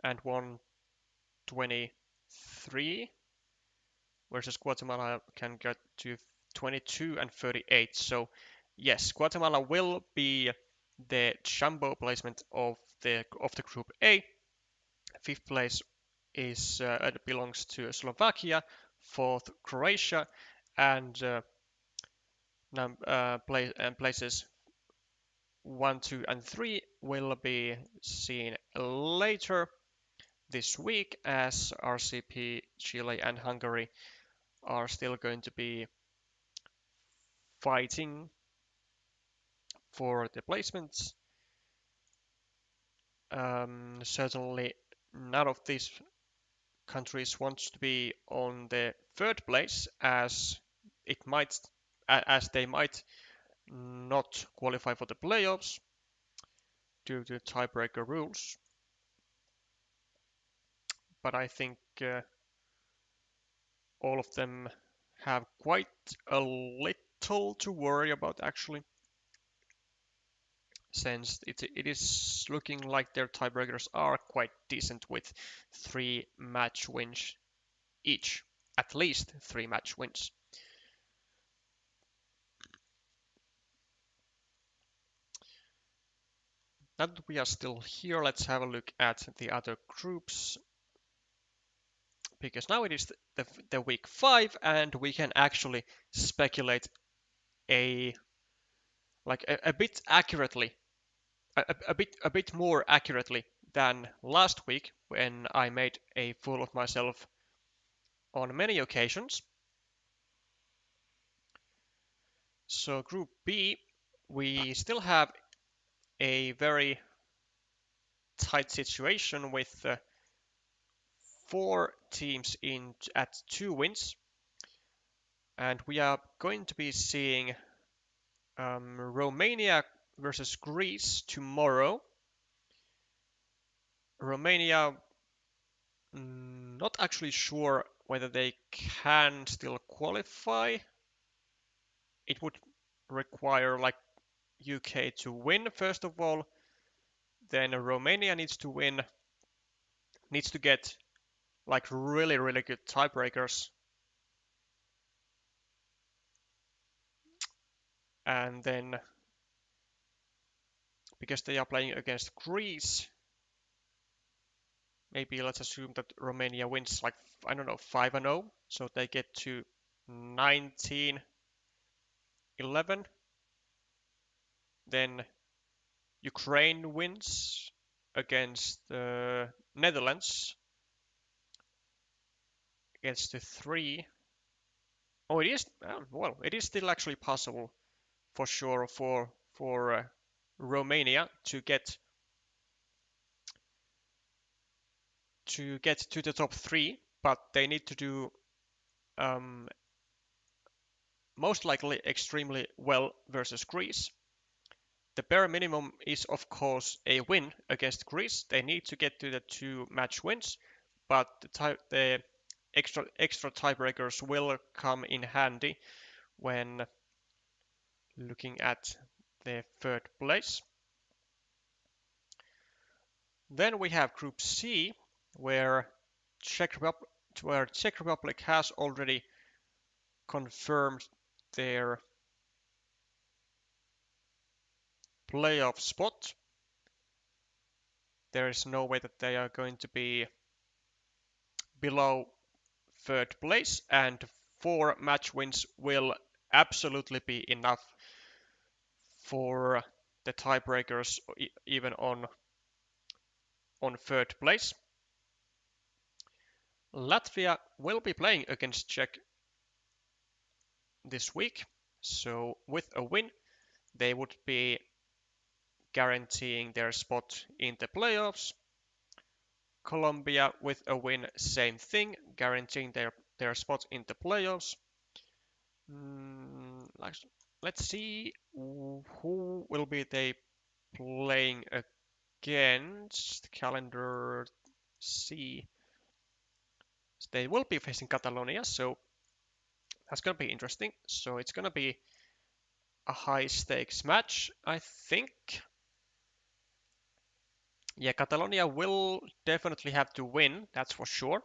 and won 23, versus Guatemala can get to 22 and 38. So yes, Guatemala will be the jumbo placement of the Group A. 5th place belongs to Slovakia, 4th Croatia, and places 1, 2, and 3 will be seen later this week, as RCP, Chile, and Hungary are still going to be fighting for the placements. Certainly, none of these countries wants to be on the 3rd place, as they might not qualify for the playoffs due to tiebreaker rules. But I think all of them have quite a little to worry about, actually, since it is looking like their tiebreakers are quite decent with 3 match wins each. At least 3 match wins. Now that we are still here, let's have a look at the other groups. because now it is the week 5 and we can actually speculate a a bit accurately, a bit more accurately than last week when I made a fool of myself on many occasions. So Group B, we still have a very tight situation with 4 teams in at 2 wins, and we are going to be seeing Romania versus Greece tomorrow. Romania, not actually sure whether they can still qualify. It would require like UK to win first of all, then Romania needs to win, needs to get like really good tiebreakers, and then because they are playing against Greece, maybe let's assume that Romania wins like, I don't know, 5-0, so they get to 19-11. Then Ukraine wins against the Netherlands, gets to 3. Oh, it is, well, it is still actually possible for sure for Romania to get to the top 3, but they need to do um, most likely extremely well versus Greece. The bare minimum is of course a win against Greece. They need to get to the 2 match wins, but the extra tiebreakers will come in handy when looking at the 3rd place. Then we have Group C, where Czech Republic has already confirmed their playoff spot. There is no way that they are going to be below 3rd place, and 4 match wins will absolutely be enough for the tiebreakers even on 3rd place. Latvia will be playing against Czech this week, so with a win they would be guaranteeing their spot in the playoffs. Colombia with a win, same thing, guaranteeing their spot in the playoffs. Let's see who will be they playing against. Calendar C. They will be facing Catalonia, so that's gonna be interesting. So it's gonna be a high stakes match, I think. Yeah, Catalonia will definitely have to win, that's for sure.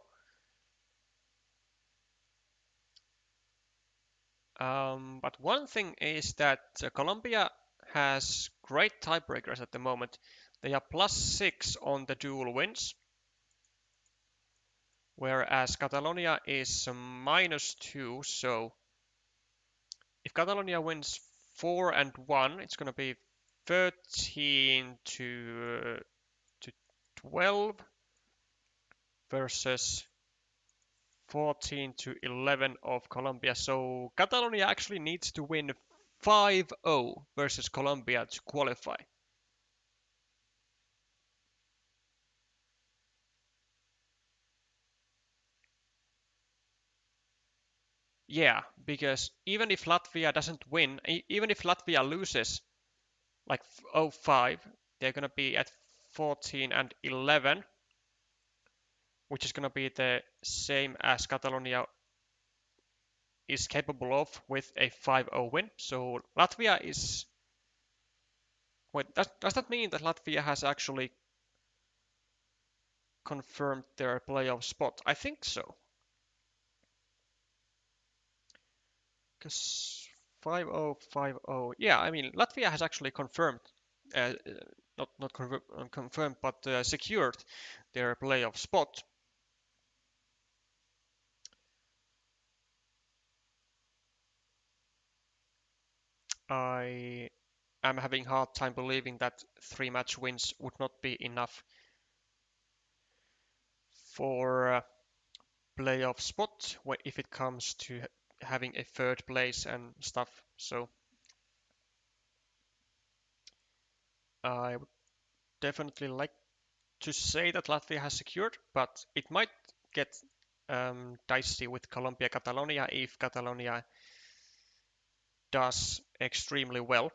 But one thing is that Colombia has great tiebreakers at the moment. They are +6 on the dual wins, whereas Catalonia is -2. So if Catalonia wins 4-1, it's going to be 13 to 12 versus 14 to 11 of Colombia. So Catalonia actually needs to win 5-0 versus Colombia to qualify. Yeah, because even if Latvia doesn't win, even if Latvia loses like 0-5, they're going to be at 14-11, which is going to be the same as Catalonia is capable of with a 5-0 win. So Latvia is... Wait, does that mean that Latvia has actually confirmed their playoff spot? I think so. Because 5-0, 5-0. Yeah, I mean, Latvia has actually confirmed, uh, not confirmed, but secured their playoff spot. I am having hard time believing that 3 match wins would not be enough for playoff spot if it comes to having a third place and stuff. So I would definitely like to say that Latvia has secured, but it might get dicey with Colombia Catalonia if Catalonia does extremely well.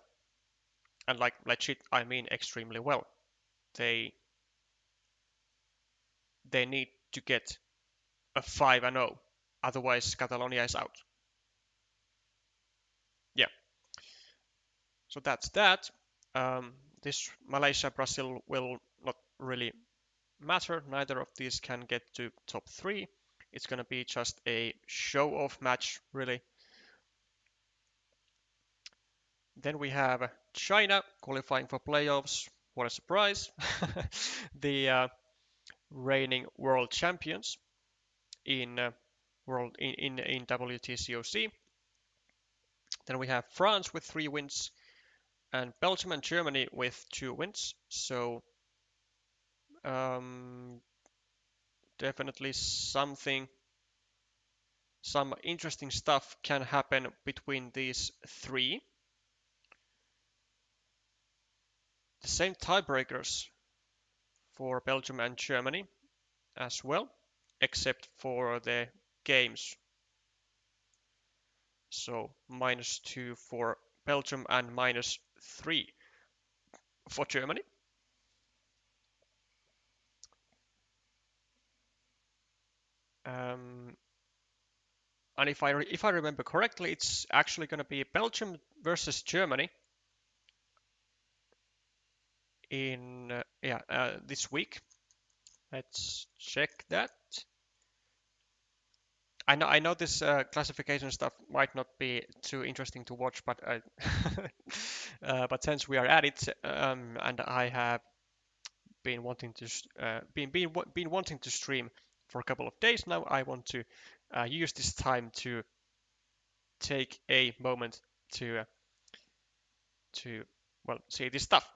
And like legit, I mean extremely well. They they need to get a 5-0, otherwise Catalonia is out. Yeah, so that's that. This Malaysia Brazil will not really matter. Neither of these can get to top three. It's gonna be just a show-off match, really. Then we have China qualifying for playoffs. What a surprise! The reigning world champions in in WTCOC. Then we have France with 3 wins and Belgium and Germany with 2 wins. So um, definitely some interesting stuff can happen between these three. The same tiebreakers for Belgium and Germany as well, except for the games. So -2 for Belgium and -3 for Germany. Um, and if I remember correctly, it's actually going to be Belgium versus Germany in this week. Let's check that. I know this classification stuff might not be too interesting to watch, but but since we are at it, and I have been wanting to been wanting to stream for a couple of days now, I want to use this time to take a moment to to well see this stuff.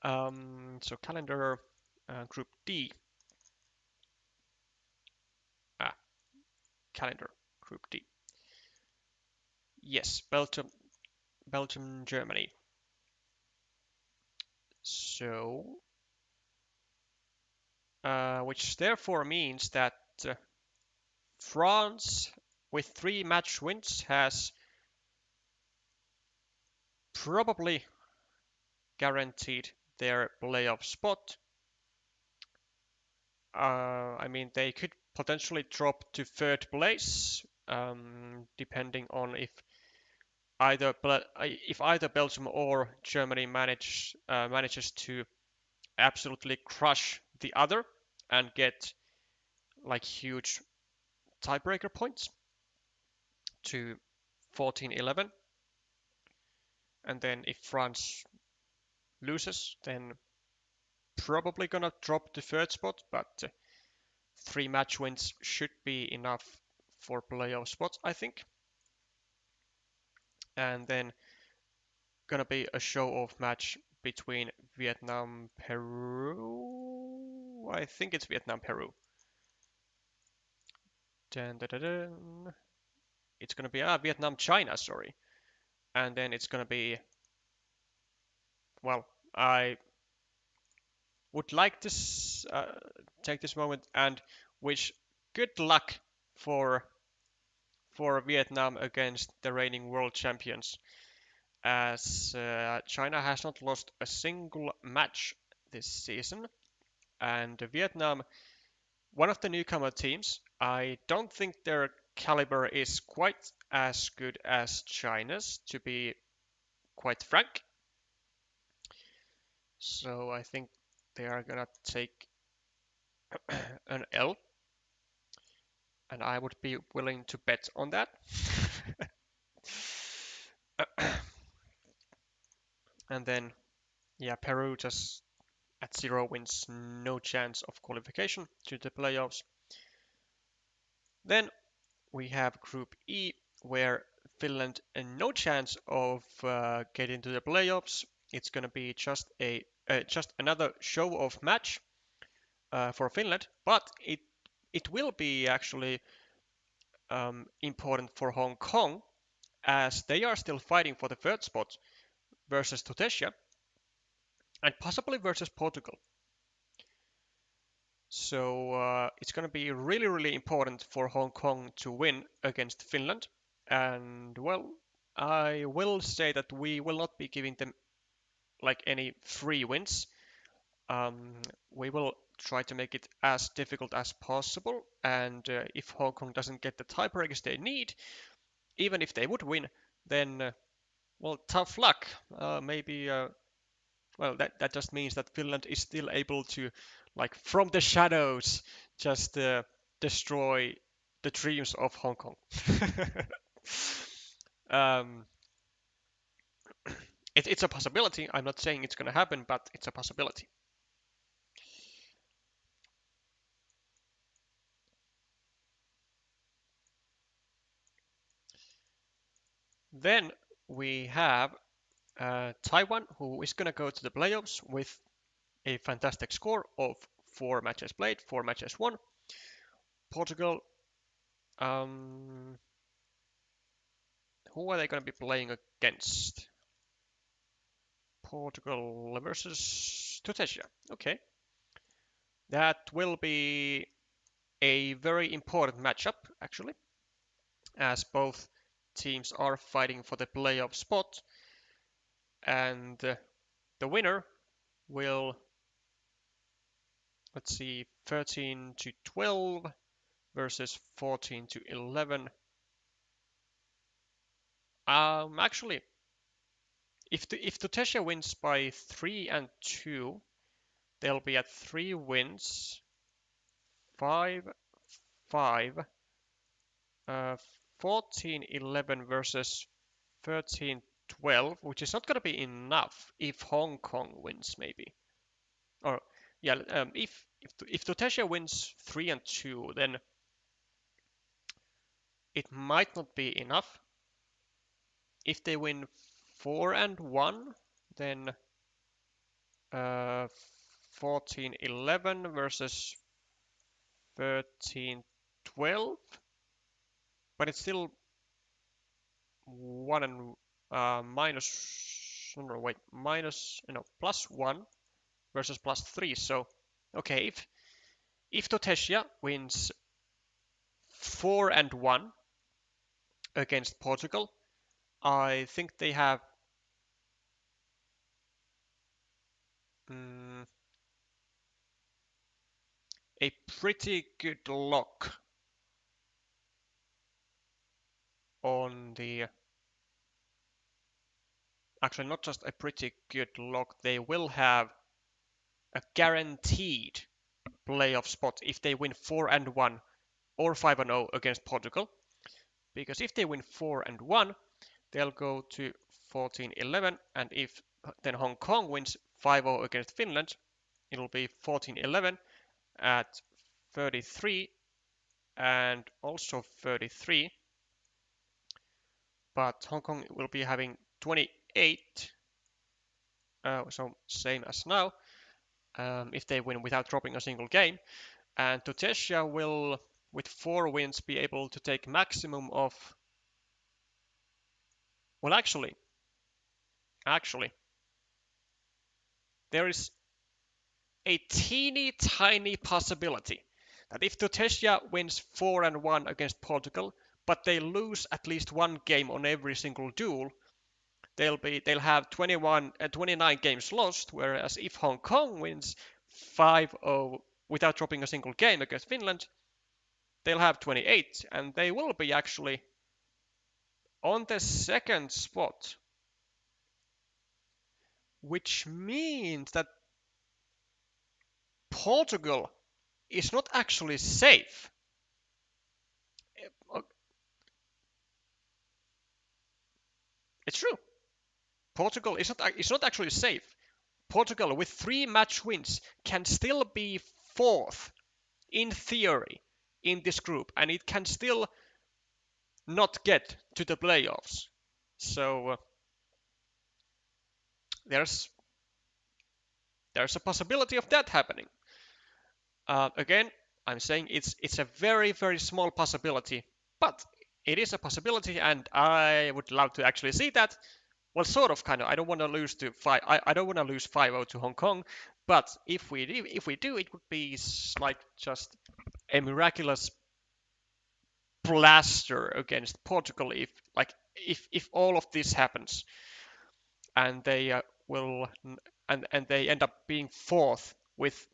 So calendar group D. Ah, calendar group D. Yes, Belgium, Germany. So, which therefore means that uh, France, with 3 match wins, has probably guaranteed their playoff spot. I mean, they could potentially drop to third place, depending on if either Belgium or Germany manages to absolutely crush the other and get like huge tiebreaker points to 14-11. And then if France loses, then probably gonna drop to third spot, but 3 match wins should be enough for playoff spots, I think. And then gonna be a show-off match between Vietnam, Peru. I think it's Vietnam, Peru. Dun, dun, dun, dun. It's gonna be Vietnam, China, sorry. And then it's gonna be, well, I would like to take this moment and wish good luck for Vietnam against the reigning world champions, as China has not lost a single match this season, and Vietnam, one of the newcomer teams, I don't think their caliber is quite as good as China's, to be quite frank. So I think they are gonna take an L, and I would be willing to bet on that. And then, yeah, Peru just at 0 wins, no chance of qualification to the playoffs. Then we have Group E, where Finland no chance of getting to the playoffs. It's going to be just another show-off match for Finland, but it will be actually important for Hong Kong as they are still fighting for the third spot versus Tunisia and possibly versus Portugal. So it's going to be really, really important for Hong Kong to win against Finland. And well, I will say that we will not be giving them like any free wins. Um, we will try to make it as difficult as possible. And if Hong Kong doesn't get the tiebreakers they need, even if they would win, then well, tough luck. Maybe well, that just means that Finland is still able to, like, from the shadows, just destroy the dreams of Hong Kong. um, it's a possibility. I'm not saying it's going to happen, but it's a possibility. Then we have Taiwan, who is going to go to the playoffs with a fantastic score of 4 matches played, 4 matches won. Portugal, um, who are they going to be playing against? Portugal versus Tunisia. Okay. That will be a very important matchup, actually, as both teams are fighting for the playoff spot. And the winner will, let's see, 13-12 versus 14-11. Actually, if Tunisia wins by 3-2, they'll be at 3 wins, 5-5, 14-11 versus 13-12, which is not going to be enough if Hong Kong wins, maybe. Or yeah, if Tunisia wins 3-2, then it might not be enough. If they win 4-1, then 14-11 versus 13-12, but it's still one and minus. No, wait, +1 versus +3. So, okay, if Tunisia wins 4-1 against Portugal, I think they have a pretty good lock on the. Actually, not just a pretty good lock, they will have a guaranteed playoff spot if they win 4-1 or 5-0 against Portugal. Because if they win 4-1, they'll go to 14-11, and if then Hong Kong wins 5-0 against Finland, it'll be 14-11 at 33 and also 33. But Hong Kong will be having 28, so same as now, if they win without dropping a single game. And Tunisia will, with 4 wins, be able to take maximum of. Well, actually, there is a teeny tiny possibility that if Tunisia wins 4-1 against Portugal, but they lose at least 1 game on every single duel, they'll have 29 games lost. Whereas if Hong Kong wins 5-0 without dropping a single game against Finland, they'll have 28, and they will be actually on the second spot, which means that Portugal is not actually safe. It's true. Portugal is not actually safe. Portugal, with 3 match wins, can still be 4th in theory in this group, and it can still not get to the playoffs. So there's there's a possibility of that happening. Again, I'm saying it's a very small possibility, but it is a possibility, and I would love to actually see that. Well, sort of, kind of. I don't want to lose to five. I don't want to lose 5-0 to Hong Kong, but if we do, it would be like just a miraculous blaster against Portugal. If all of this happens, and they will and they end up being fourth with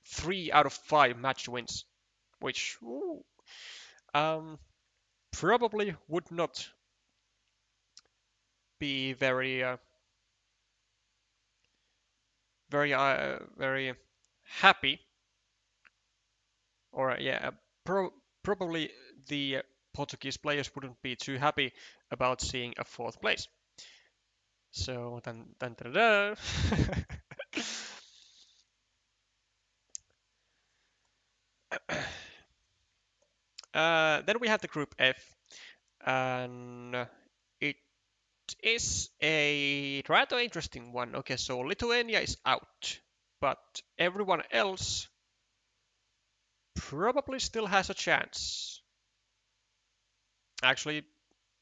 3 out of 5 match wins, which um, probably would not be very happy, or yeah, probably the Portuguese players wouldn't be too happy about seeing a fourth place. So then, then we have the group F, and it is a rather interesting one. Okay, so Lithuania is out, but everyone else probably still has a chance. Actually,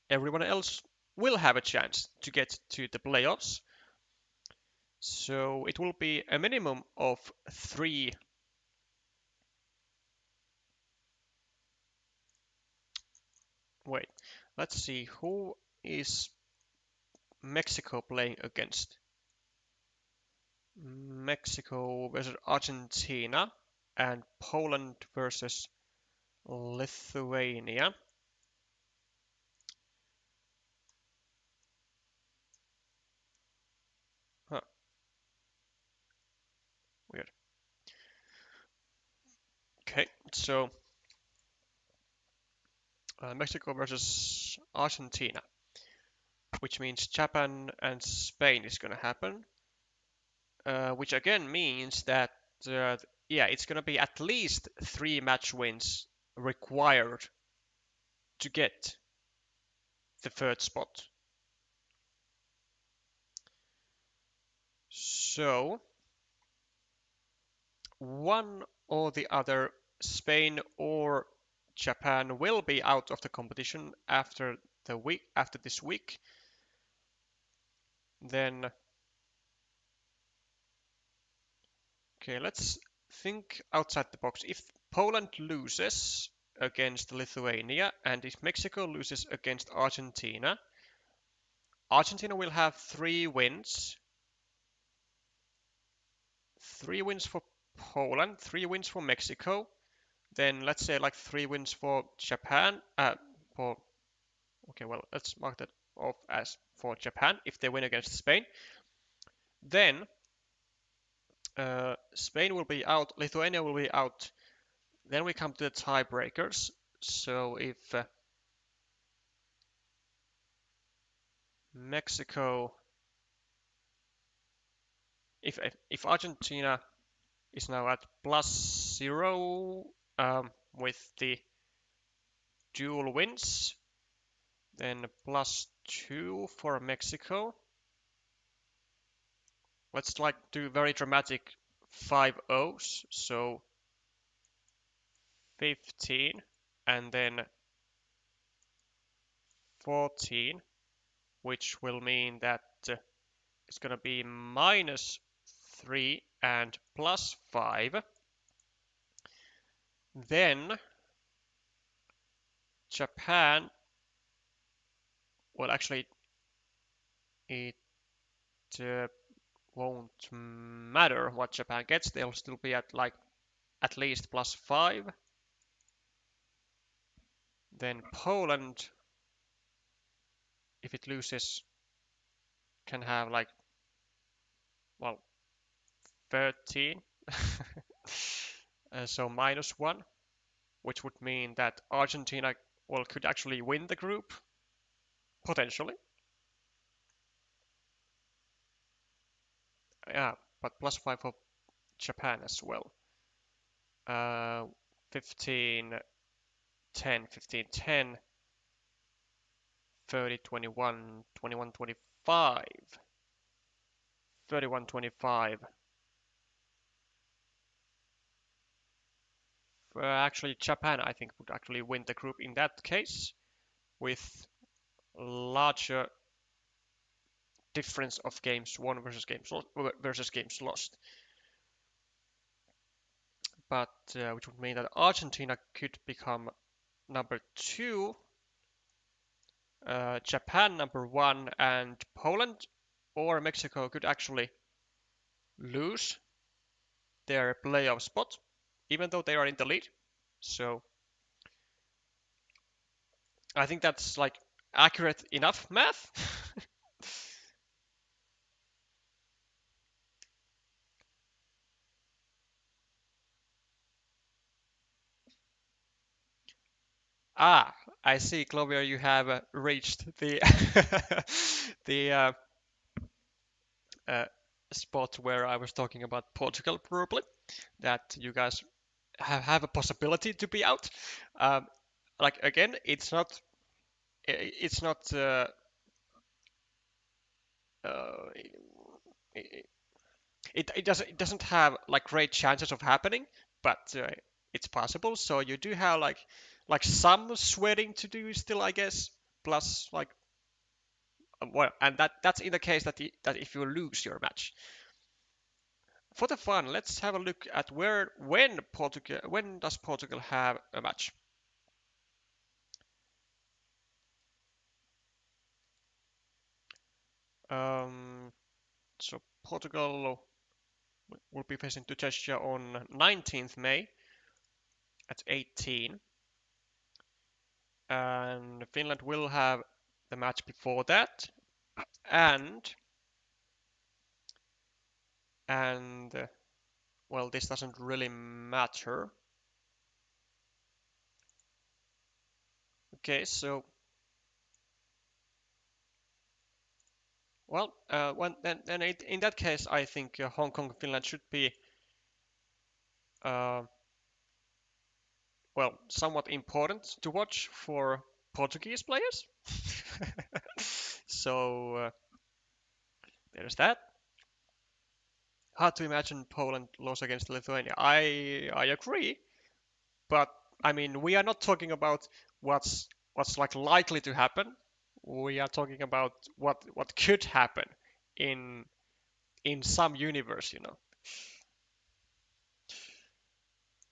everyone else will have a chance to get to the playoffs. So it will be a minimum of 3. Wait, let's see who is Mexico playing against. Mexico versus Argentina and Poland versus Lithuania. Huh, weird. Okay, so Mexico versus Argentina, which means Japan and Spain is going to happen, which again means that yeah, it's going to be at least 3 match wins required to get the third spot. So one or the other, Spain or Japan, will be out of the competition after this week. Then okay, let's think outside the box. If Poland loses against Lithuania and if Mexico loses against Argentina, Argentina will have 3 wins. 3 wins for Poland, 3 wins for Mexico. Then let's say like 3 wins for Japan. For okay, well, let's mark that off as for Japan if they win against Spain. Then Spain will be out, Lithuania will be out. Then we come to the tiebreakers. So if Mexico, if Argentina is now at +0 with the dual wins, then +2 for Mexico. Let's like do very dramatic 5 O's, so 15 and then 14, which will mean that it's going to be -3 and +5. Then Japan, well, actually, it uh, won't matter what Japan gets. They'll still be at like at least +5. Then Poland, if it loses, can have like, well, 13. So -1, which would mean that Argentina, well, could actually win the group, potentially. Yeah, but +5 for Japan as well. 15, 10, 15, 10. 30, 21, 21, 25, 31, 25. Actually, Japan, I think, would actually win the group in that case with larger difference of games won versus games lost. But which would mean that Argentina could become number 2, Japan number 1, and Poland or Mexico could actually lose their playoff spot, even though they are in the lead. So I think that's like accurate enough math. Ah, I see, Clovier, you have reached the the uh, spot where I was talking about Portugal, probably that you guys have a possibility to be out. Um, like again, it's not uh, it, it doesn't have like great chances of happening, but it's possible. So you do have like some sweating to do still, I guess. Plus like well, and that's in the case that if you lose your match. For the fun, let's have a look at when does Portugal have a match? Um, so Portugal will be facing Tunisia on 19th May at 18, and Finland will have the match before that, and and well, this doesn't really matter. Okay, so well, in that case, I think Hong Kong Finland should be uh, well, somewhat important to watch for Portuguese players. So there's that. Hard to imagine Poland lose against Lithuania. I agree, but I mean we are not talking about what's like likely to happen. We are talking about what could happen in in some universe, you know.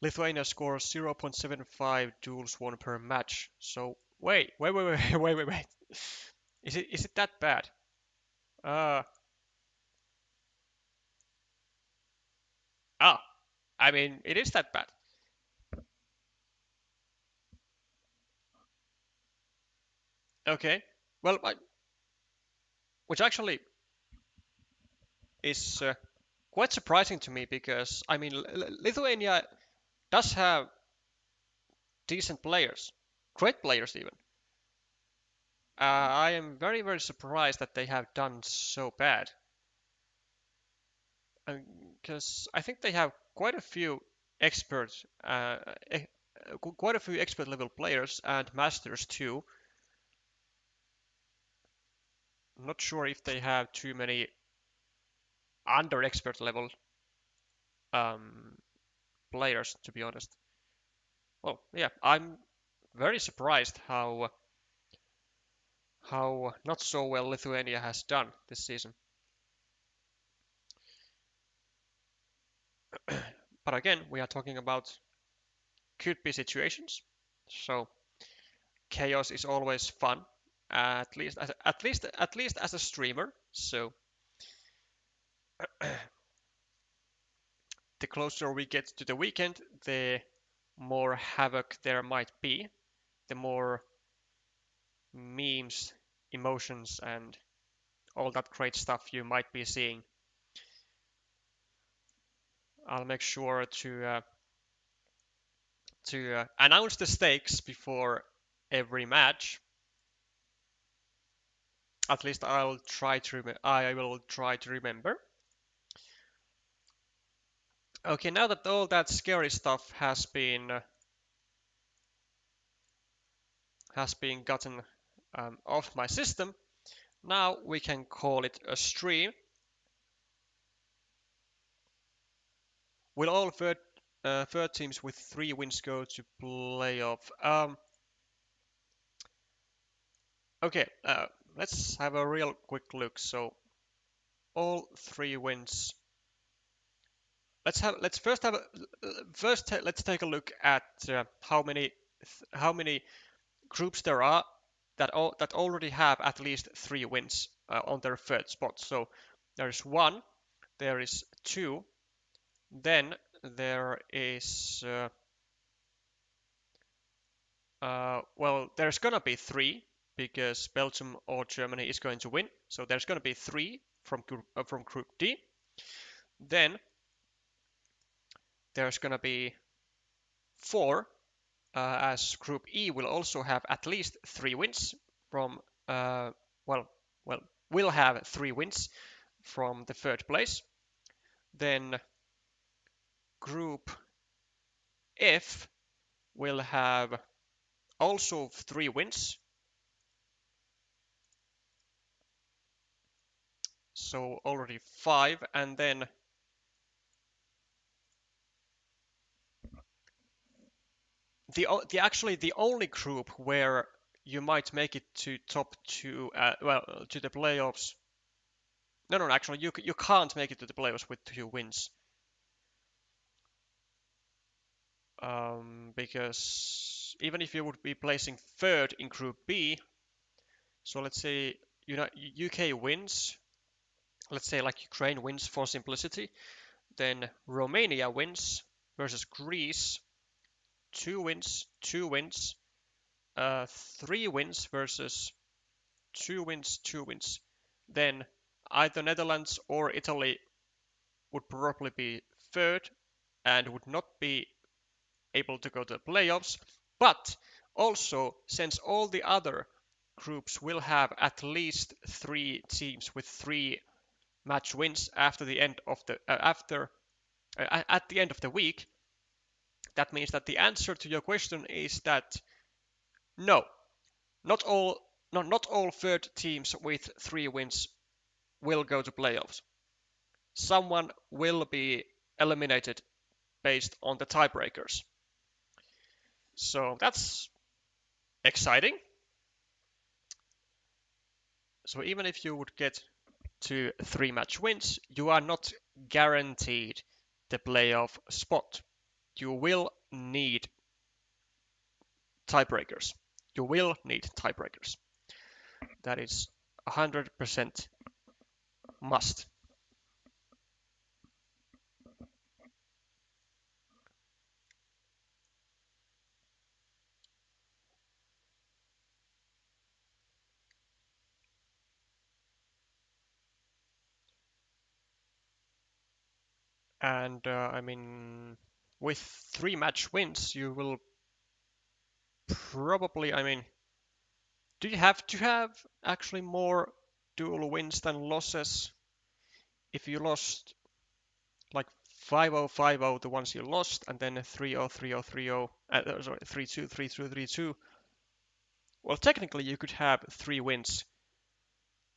Lithuania scores 0.75 duels won per match. So wait. Is it that bad? Uh, ah, I mean, it is that bad. Okay. Well, which actually is quite surprising to me because, I mean, Lithuania does have decent players, great players even. I am very, very surprised that they have done so bad. Because I think they have quite a few experts, quite a few expert level players and masters too. I'm not sure if they have too many under expert level um, players, to be honest. Well, yeah, I'm very surprised how not so well Lithuania has done this season. But again, we are talking about could be situations, so chaos is always fun, at least as a streamer. So the closer we get to the weekend, the more havoc there might be, the more memes, emotions, and all that great stuff you might be seeing. I'll make sure to announce the stakes before every match. At least I will try to remember. Okay, now that all that scary stuff has been gotten of my system. Now we can call it a stream. Will all third teams with 3 wins go to playoff? Okay, let's have a real quick look. So all 3 wins. Let's first have a, let's take a look at how many groups there are that already have at least 3 wins on their third spot. So there's 1, there is 2, then there is well, there's gonna be 3 because Belgium or Germany is going to win. So there's gonna be 3 from Group D. Then there's gonna be 4, as Group E will also have at least 3 wins from well, well, will have 3 wins from the third place. Then Group F will have also 3 wins. So already 5, and then the only group where you might make it to top 2, well, to the playoffs. No, actually you can't make it to the playoffs with 2 wins. Because even if you would be placing third in Group B, so let's say UK wins, let's say like Ukraine wins for simplicity, then Romania wins versus Greece, 2 wins, 2 wins, 3 wins versus 2 wins, 2 wins. Then either Netherlands or Italy would probably be third and would not be able to go to the playoffs. But also, since all the other groups will have at least 3 teams with 3 match wins after the end of the at the end of the week, that means that the answer to your question is that no, not all third teams with 3 wins will go to playoffs. Someone will be eliminated based on the tiebreakers. So that's exciting. So even if you would get to 3 match wins, you are not guaranteed the playoff spot. You will need tiebreakers. You will need tiebreakers. That is 100% must. And I mean, with 3 match wins, you will probably, I mean, do you have to have actually more dual wins than losses? If you lost like 5-0, 5-0, the ones you lost, and then 3-0, 3-0, 3-0, sorry, 3-2, 3-2, 3-2. Well, technically you could have 3 wins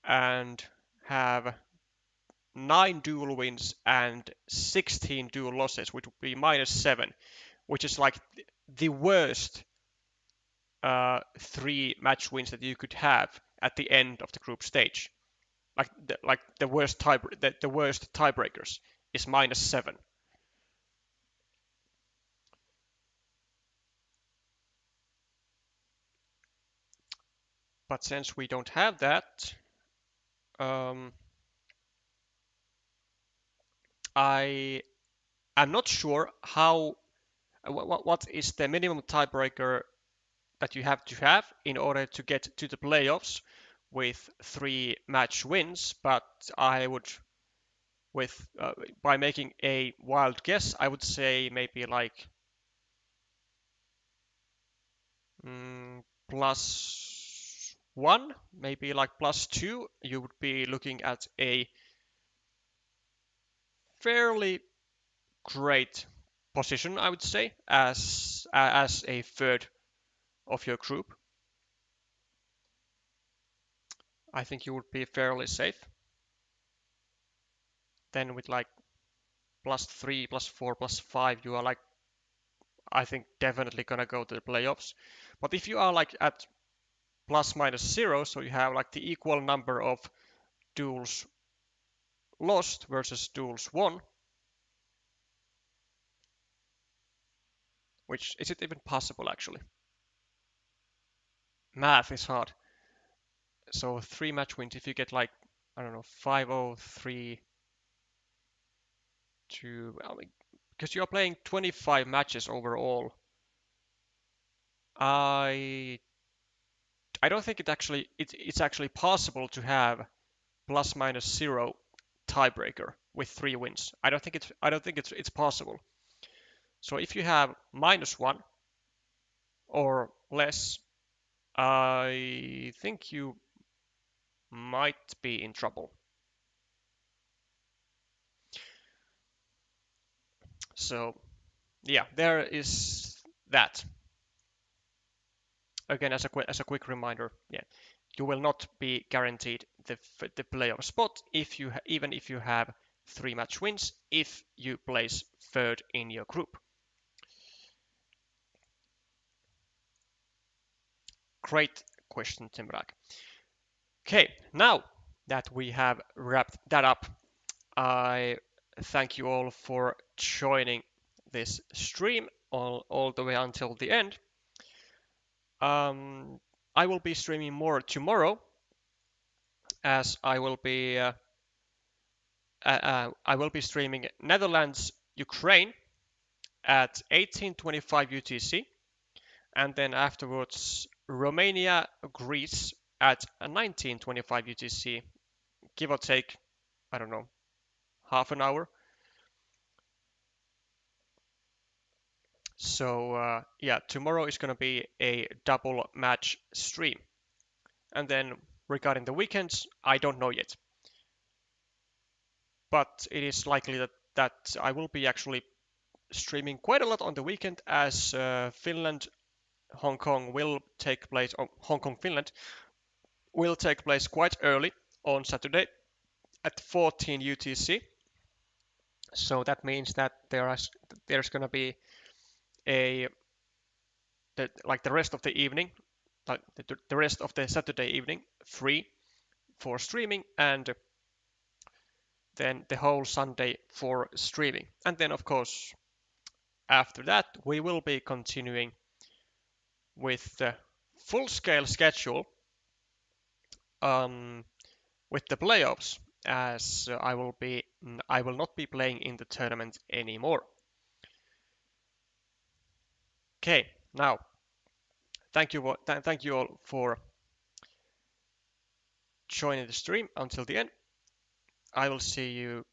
and have 9 dual wins and 16 dual losses, which would be -7, which is like the worst 3 match wins that you could have at the end of the group stage. Like the worst tiebreakers is -7. But since we don't have that, I am not sure what is the minimum tiebreaker that you have to have in order to get to the playoffs with 3 match wins. But I would, with by making a wild guess, I would say maybe like +1, maybe like +2. You would be looking at a fairly great position, I would say, as a third of your group. I think you would be fairly safe. Then with like +3, +4, +5, you are like, I think definitely gonna go to the playoffs. But if you are like at ±0, so you have like the equal number of duels lost versus duels won, which is it even possible actually? Math is hard. So 3 match wins, if you get like, I don't know, 5-0, 3-2, I mean, because you're playing 25 matches overall. I I don't think it's actually possible to have ±0 tiebreaker with 3 wins. I don't think it's possible. So if you have -1 or less, I think you might be in trouble. So yeah, there is that. Again, as a quick reminder, yeah, you will not be guaranteed the playoff spot even if you have 3 match wins if you place third in your group. Great question, Timrak. Okay, now that we have wrapped that up, I thank you all for joining this stream all the way until the end. I will be streaming more tomorrow as I will be streaming Netherlands Ukraine at 18:25 UTC, and then afterwards Romania Greece at 19:25 UTC, give or take, I don't know, half an hour. So yeah, tomorrow is going to be a double match stream. And then regarding the weekends, I don't know yet. But it is likely that I will be actually streaming quite a lot on the weekend as Finland Hong Kong will take place, or Hong Kong Finland will take place quite early on Saturday at 14 UTC. So that means that there's going to be a like the rest of the evening, like the rest of the Saturday evening free for streaming, and then the whole Sunday for streaming. And then of course after that we will be continuing with the full scale schedule um, with the playoffs, as I will not be playing in the tournament anymore. Okay, now thank you all for joining the stream until the end. I will see you